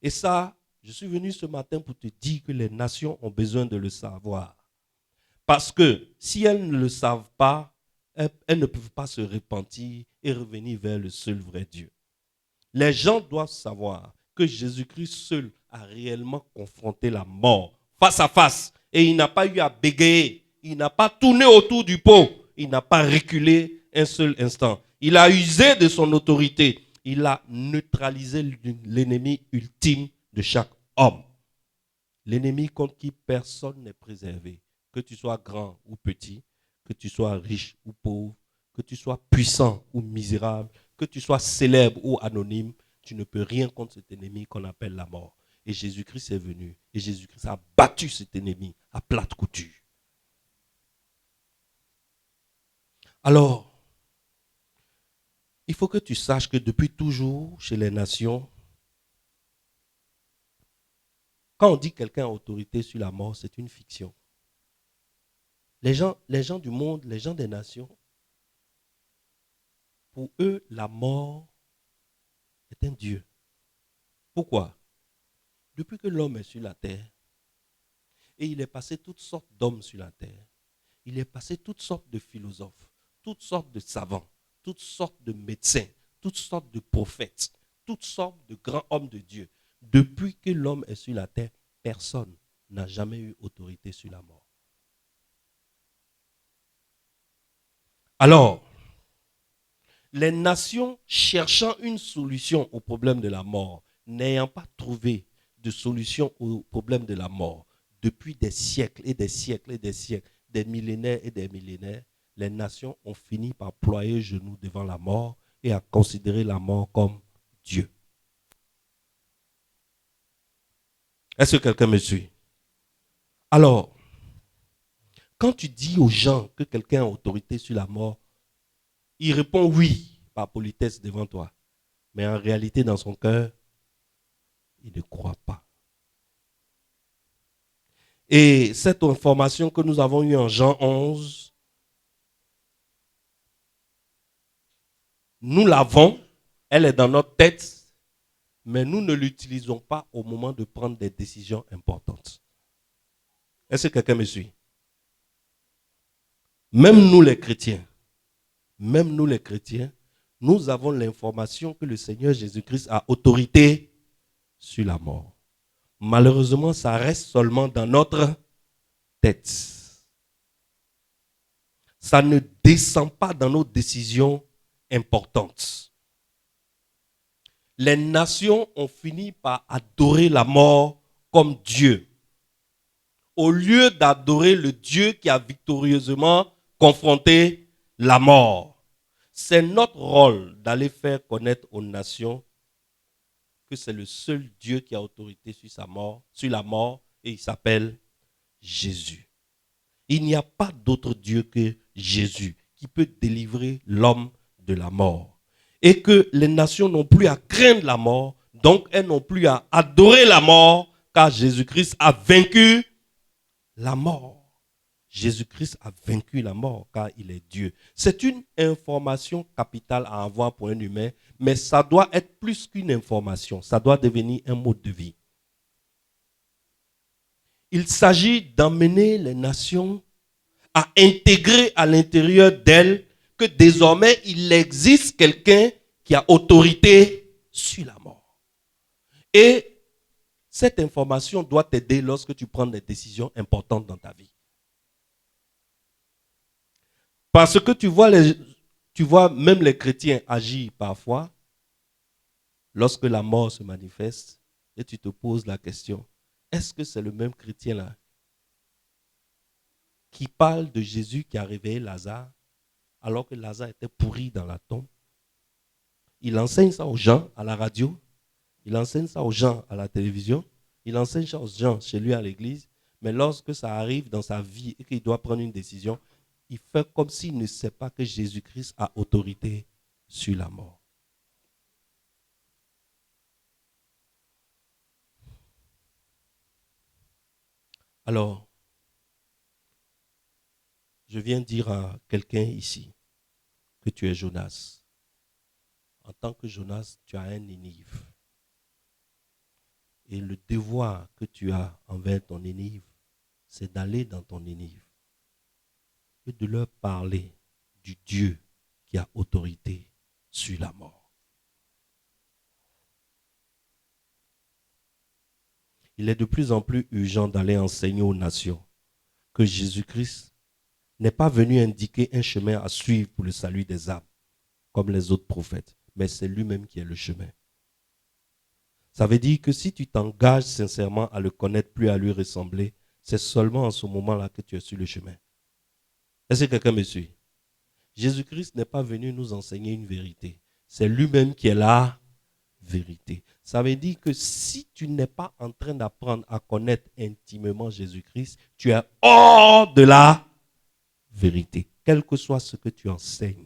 Et ça, je suis venu ce matin pour te dire que les nations ont besoin de le savoir. Parce que si elles ne le savent pas, elles ne peuvent pas se repentir et revenir vers le seul vrai Dieu. Les gens doivent savoir que Jésus-Christ seul a réellement confronté la mort face à face. Et il n'a pas eu à bégayer. Il n'a pas tourné autour du pot. Il n'a pas reculé un seul instant. Il a usé de son autorité. Il a neutralisé l'ennemi ultime de chaque homme. L'ennemi contre qui personne n'est préservé. Que tu sois grand ou petit, que tu sois riche ou pauvre, que tu sois puissant ou misérable, que tu sois célèbre ou anonyme, tu ne peux rien contre cet ennemi qu'on appelle la mort. Et Jésus-Christ est venu. Et Jésus-Christ a battu cet ennemi à plate couture. Alors, il faut que tu saches que depuis toujours, chez les nations, quand on dit quelqu'un a autorité sur la mort, c'est une fiction. Les gens du monde, les gens des nations, pour eux, la mort est un Dieu. Pourquoi? Depuis que l'homme est sur la terre, et il est passé toutes sortes d'hommes sur la terre, il est passé toutes sortes de philosophes, toutes sortes de savants, toutes sortes de médecins, toutes sortes de prophètes, toutes sortes de grands hommes de Dieu. Depuis que l'homme est sur la terre, personne n'a jamais eu autorité sur la mort. Alors, les nations cherchant une solution au problème de la mort, n'ayant pas trouvé de solution au problème de la mort, depuis des siècles et des siècles et des siècles, des millénaires et des millénaires, les nations ont fini par ployer genoux devant la mort et à considérer la mort comme Dieu. Est-ce que quelqu'un me suit? Alors, quand tu dis aux gens que quelqu'un a autorité sur la mort, il répond oui par politesse devant toi. Mais en réalité, dans son cœur, il ne croit pas. Et cette information que nous avons eue en Jean 11, nous l'avons, elle est dans notre tête, mais nous ne l'utilisons pas au moment de prendre des décisions importantes. Est-ce que quelqu'un me suit? Même nous les chrétiens, nous avons l'information que le Seigneur Jésus-Christ a autorité sur la mort. Malheureusement, ça reste seulement dans notre tête. Ça ne descend pas dans nos décisions importantes. Les nations ont fini par adorer la mort comme Dieu, au lieu d'adorer le Dieu qui a victorieusement confronté la mort. C'est notre rôle d'aller faire connaître aux nations que c'est le seul Dieu qui a autorité sur la mort, et il s'appelle Jésus. Il n'y a pas d'autre Dieu que Jésus qui peut délivrer l'homme de la mort. Et que les nations n'ont plus à craindre la mort, donc elles n'ont plus à adorer la mort, car Jésus-Christ a vaincu la mort. Jésus-Christ a vaincu la mort car il est Dieu. C'est une information capitale à avoir pour un humain, mais ça doit être plus qu'une information. Ça doit devenir un mode de vie. Il s'agit d'emmener les nations à intégrer à l'intérieur d'elles que désormais il existe quelqu'un qui a autorité sur la mort. Et cette information doit t'aider lorsque tu prends des décisions importantes dans ta vie. Parce que tu vois même les chrétiens agir parfois lorsque la mort se manifeste et tu te poses la question, est-ce que c'est le même chrétien-là qui parle de Jésus qui a réveillé Lazare alors que Lazare était pourri dans la tombe? Il enseigne ça aux gens à la radio, il enseigne ça aux gens à la télévision, il enseigne ça aux gens chez lui à l'église, mais lorsque ça arrive dans sa vie et qu'il doit prendre une décision, il fait comme s'il ne sait pas que Jésus-Christ a autorité sur la mort. Alors, je viens dire à quelqu'un ici que tu es Jonas. En tant que Jonas, tu as un Ninive. Et le devoir que tu as envers ton Ninive, c'est d'aller dans ton Ninive et de leur parler du Dieu qui a autorité sur la mort. Il est de plus en plus urgent d'aller enseigner aux nations que Jésus-Christ n'est pas venu indiquer un chemin à suivre pour le salut des âmes, comme les autres prophètes, mais c'est lui-même qui est le chemin. Ça veut dire que si tu t'engages sincèrement à le connaître, plus à lui ressembler, c'est seulement en ce moment-là que tu es sur le chemin. Est-ce que quelqu'un me suit? Jésus-Christ n'est pas venu nous enseigner une vérité. C'est lui-même qui est la vérité. Ça veut dire que si tu n'es pas en train d'apprendre à connaître intimement Jésus-Christ, tu es hors de la vérité, quel que soit ce que tu enseignes.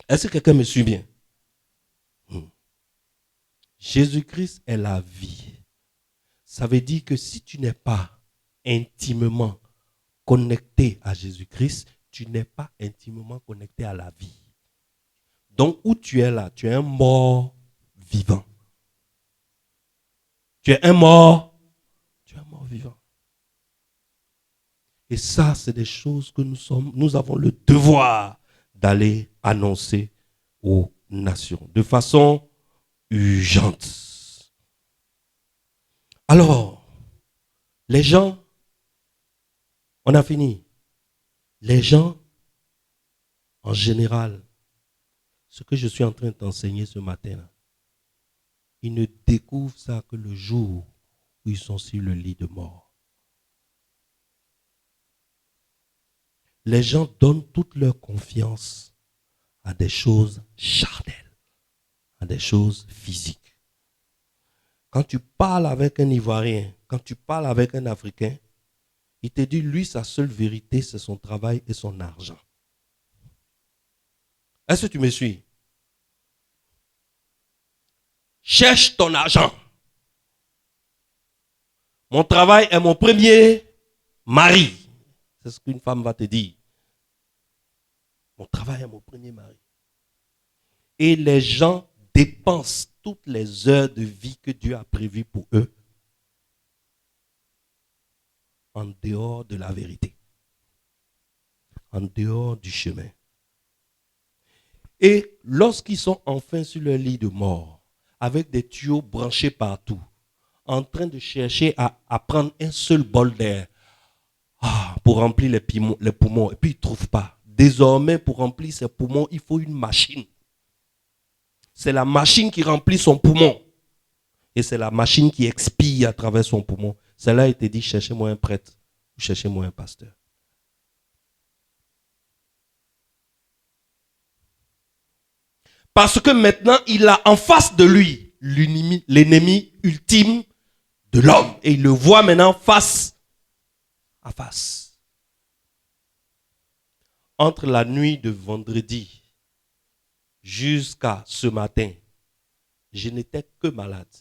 Est-ce que quelqu'un me suit bien? Jésus-Christ est la vie. Ça veut dire que si tu n'es pas intimement connecté à Jésus-Christ, tu n'es pas intimement connecté à la vie. Donc, où tu es là, tu es un mort vivant. Tu es un mort vivant. Et ça, c'est des choses que nous avons le devoir d'aller annoncer aux nations de façon urgente. Alors, les gens, on a fini. Les gens, en général, ce que je suis en train de t'enseigner ce matin, ils ne découvrent ça que le jour où ils sont sur le lit de mort. Les gens donnent toute leur confiance à des choses charnelles, à des choses physiques. Quand tu parles avec un Ivoirien, quand tu parles avec un Africain, il te dit, lui, sa seule vérité, c'est son travail et son argent. Est-ce que tu me suis? Cherche ton argent. Mon travail est mon premier mari. C'est ce qu'une femme va te dire. Mon travail est mon premier mari. Et les gens dépensent toutes les heures de vie que Dieu a prévues pour eux en dehors de la vérité, en dehors du chemin. Et lorsqu'ils sont enfin sur leur lit de mort, avec des tuyaux branchés partout, en train de chercher à prendre un seul bol d'air pour remplir les poumons, et puis ils ne trouvent pas. Désormais, pour remplir ses poumons, il faut une machine. C'est la machine qui remplit son poumon. Et c'est la machine qui expire à travers son poumon. C'est là qu'il te dit, cherchez-moi un prêtre ou cherchez-moi un pasteur. Parce que maintenant, il a en face de lui l'ennemi ultime de l'homme. Et il le voit maintenant face à face. Entre la nuit de vendredi jusqu'à ce matin, je n'étais que malade.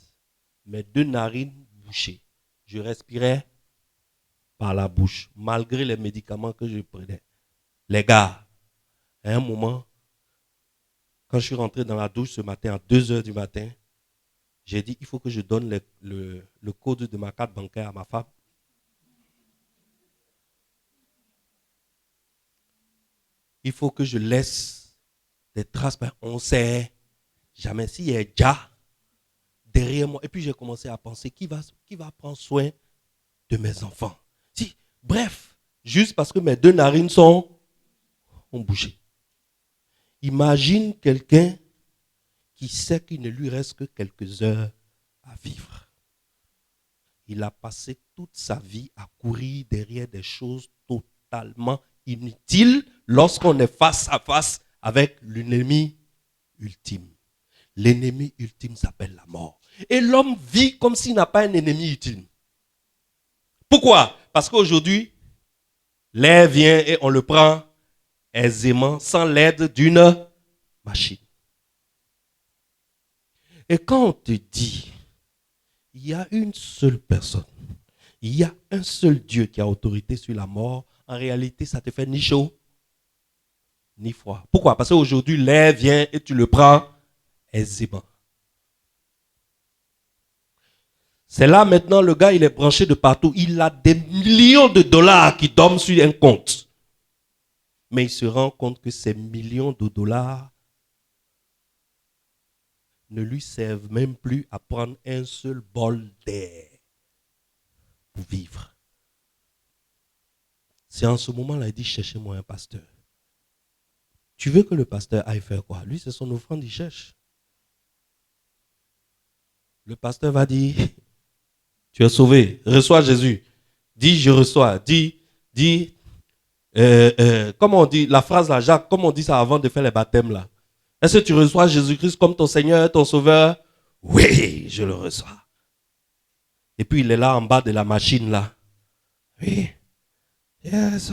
Mes 2 narines bouchées. Je respirais par la bouche, malgré les médicaments que je prenais. Les gars, à un moment, quand je suis rentré dans la douche ce matin, à 2h du matin, j'ai dit, il faut que je donne le code de ma carte bancaire à ma femme. Il faut que je laisse des traces, on ne sait jamais s'il y a déjà derrière moi. Et puis j'ai commencé à penser, qui va prendre soin de mes enfants? Bref, juste parce que mes 2 narines ont bougé. Imagine quelqu'un qui sait qu'il ne lui reste que quelques heures à vivre. Il a passé toute sa vie à courir derrière des choses totalement inutiles lorsqu'on est face à face avec l'ennemi ultime. L'ennemi ultime s'appelle la mort. Et l'homme vit comme s'il n'a pas un ennemi ultime. Pourquoi? Parce qu'aujourd'hui, l'air vient et on le prend aisément sans l'aide d'une machine. Et quand on te dit, il y a une seule personne, il y a un seul Dieu qui a autorité sur la mort, en réalité, ça te fait ni chaud, ni froid. Pourquoi? Parce qu'aujourd'hui, l'air vient et tu le prends aisément. C'est là maintenant, le gars, il est branché de partout. Il a des millions de dollars qui dorment sur un compte. Mais il se rend compte que ces millions de dollars ne lui servent même plus à prendre un seul bol d'air pour vivre. C'est en ce moment-là, il dit, cherchez-moi un pasteur. Tu veux que le pasteur aille faire quoi? Lui, c'est son offrande, il cherche. Le pasteur va dire, tu es sauvé, reçois Jésus. Dis, je reçois. Dis, comment on dit, la phrase là, Jacques, comment on dit ça avant de faire les baptêmes là? Est-ce que tu reçois Jésus-Christ comme ton Seigneur, ton Sauveur? Oui, je le reçois. Et puis il est là en bas de la machine là. Oui, yes.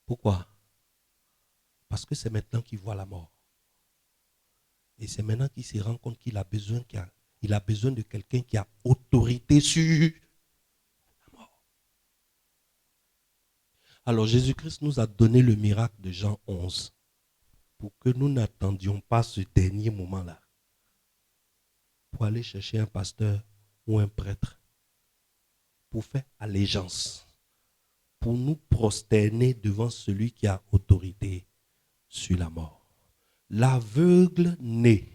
Pourquoi? Parce que c'est maintenant qu'il voit la mort. Et c'est maintenant qu'il se rend compte qu'il a besoin, il a besoin de quelqu'un qui a autorité sur la mort. Alors Jésus-Christ nous a donné le miracle de Jean 11 pour que nous n'attendions pas ce dernier moment-là pour aller chercher un pasteur ou un prêtre pour faire allégeance, pour nous prosterner devant celui qui a autorité sur la mort. L'aveugle né,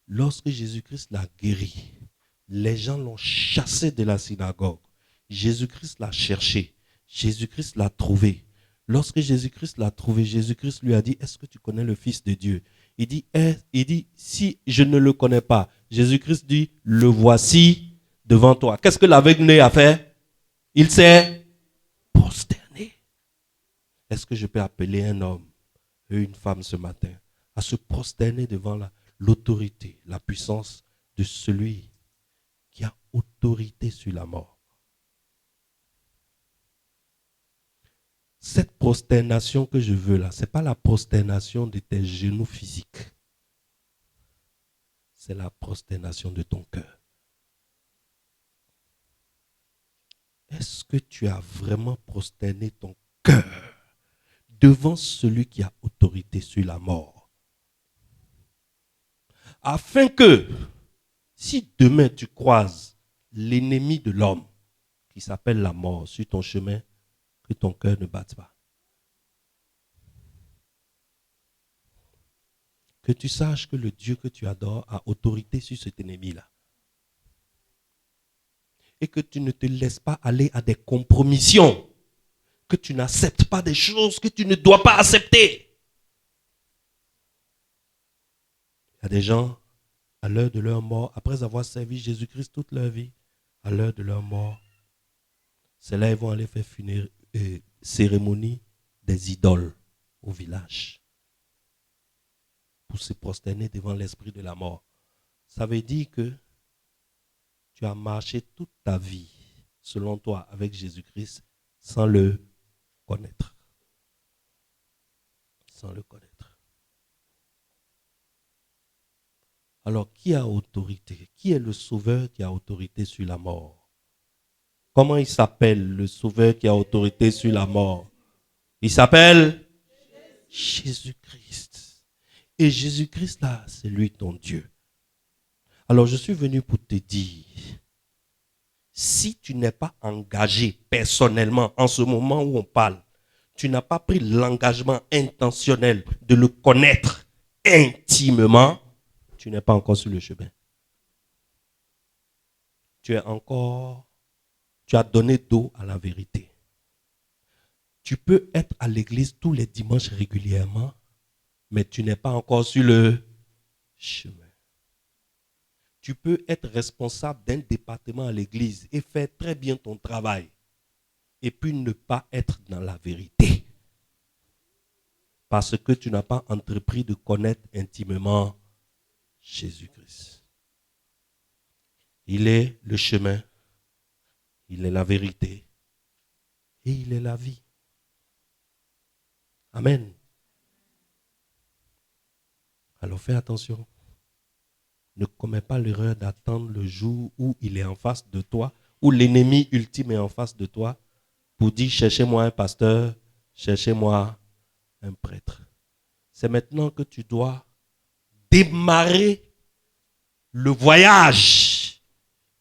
lorsque Jésus-Christ l'a guéri, les gens l'ont chassé de la synagogue. Jésus-Christ l'a cherché, Jésus-Christ l'a trouvé. Lorsque Jésus-Christ l'a trouvé, Jésus-Christ lui a dit, est-ce que tu connais le Fils de Dieu? Il dit, si je ne le connais pas, Jésus-Christ dit, le voici devant toi. Qu'est-ce que l'aveugle a fait? Il s'est prosterné. Est-ce que je peux appeler un homme et une femme ce matin à se prosterner devant l'autorité, la puissance de celui qui a autorité sur la mort? Cette prosternation que je veux là, ce n'est pas la prosternation de tes genoux physiques. C'est la prosternation de ton cœur. Est-ce que tu as vraiment prosterné ton cœur devant celui qui a autorité sur la mort? Afin que, si demain tu croises l'ennemi de l'homme, qui s'appelle la mort, sur ton chemin, que ton cœur ne batte pas. Que tu saches que le Dieu que tu adores a autorité sur cet ennemi-là. Et que tu ne te laisses pas aller à des compromissions. Que tu n'acceptes pas des choses que tu ne dois pas accepter. Il y a des gens, à l'heure de leur mort, après avoir servi Jésus-Christ toute leur vie, à l'heure de leur mort, c'est là qu'ils vont aller faire cérémonie des idoles au village pour se prosterner devant l'esprit de la mort. Ça veut dire que tu as marché toute ta vie, selon toi, avec Jésus-Christ, sans le connaître. Sans le connaître. Alors, qui a autorité? Qui est le sauveur qui a autorité sur la mort? Comment il s'appelle, le sauveur qui a autorité sur la mort? Il s'appelle Jésus-Christ. Et Jésus-Christ, là, c'est lui ton Dieu. Alors, je suis venu pour te dire, si tu n'es pas engagé personnellement en ce moment où on parle, tu n'as pas pris l'engagement intentionnel de le connaître intimement, tu n'es pas encore sur le chemin. Tu as donné dos à la vérité. Tu peux être à l'église tous les dimanches régulièrement, mais tu n'es pas encore sur le chemin. Tu peux être responsable d'un département à l'église et faire très bien ton travail, et puis ne pas être dans la vérité. Parce que tu n'as pas entrepris de connaître intimement Jésus-Christ. Il est le chemin, il est la vérité et il est la vie. Amen. Alors fais attention. Ne commets pas l'erreur d'attendre le jour où il est en face de toi, où l'ennemi ultime est en face de toi, pour dire cherchez-moi un pasteur, cherchez-moi un prêtre. C'est maintenant que tu dois démarrer le voyage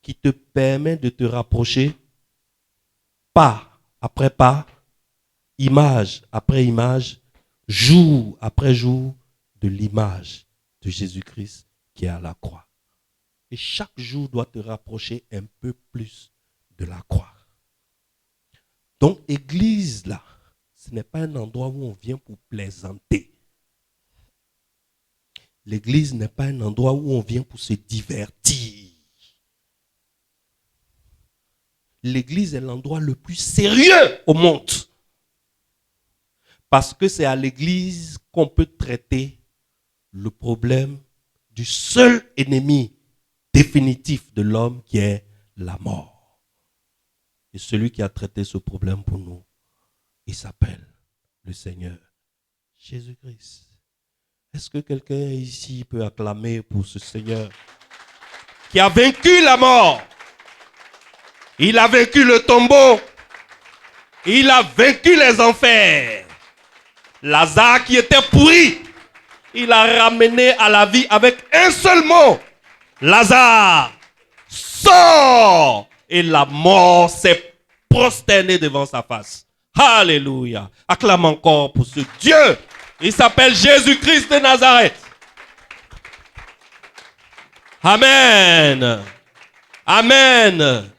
qui te permet de te rapprocher pas après pas, image après image, jour après jour, de l'image de Jésus-Christ qui est à la croix. Et chaque jour doit te rapprocher un peu plus de la croix. Donc, église là, ce n'est pas un endroit où on vient pour plaisanter. L'église n'est pas un endroit où on vient pour se divertir. l'église est l'endroit le plus sérieux au monde. Parce que c'est à l'église qu'on peut traiter le problème du seul ennemi définitif de l'homme qui est la mort. Et celui qui a traité ce problème pour nous, il s'appelle le Seigneur Jésus-Christ. Est-ce que quelqu'un ici peut acclamer pour ce Seigneur qui a vaincu la mort? Il a vaincu le tombeau. Il a vaincu les enfers. Lazare qui était pourri, il a ramené à la vie avec un seul mot. Lazare, sors! Et la mort s'est prosternée devant sa face. Alléluia. Acclame encore pour ce Dieu. Il s'appelle Jésus-Christ de Nazareth. Amen. Amen.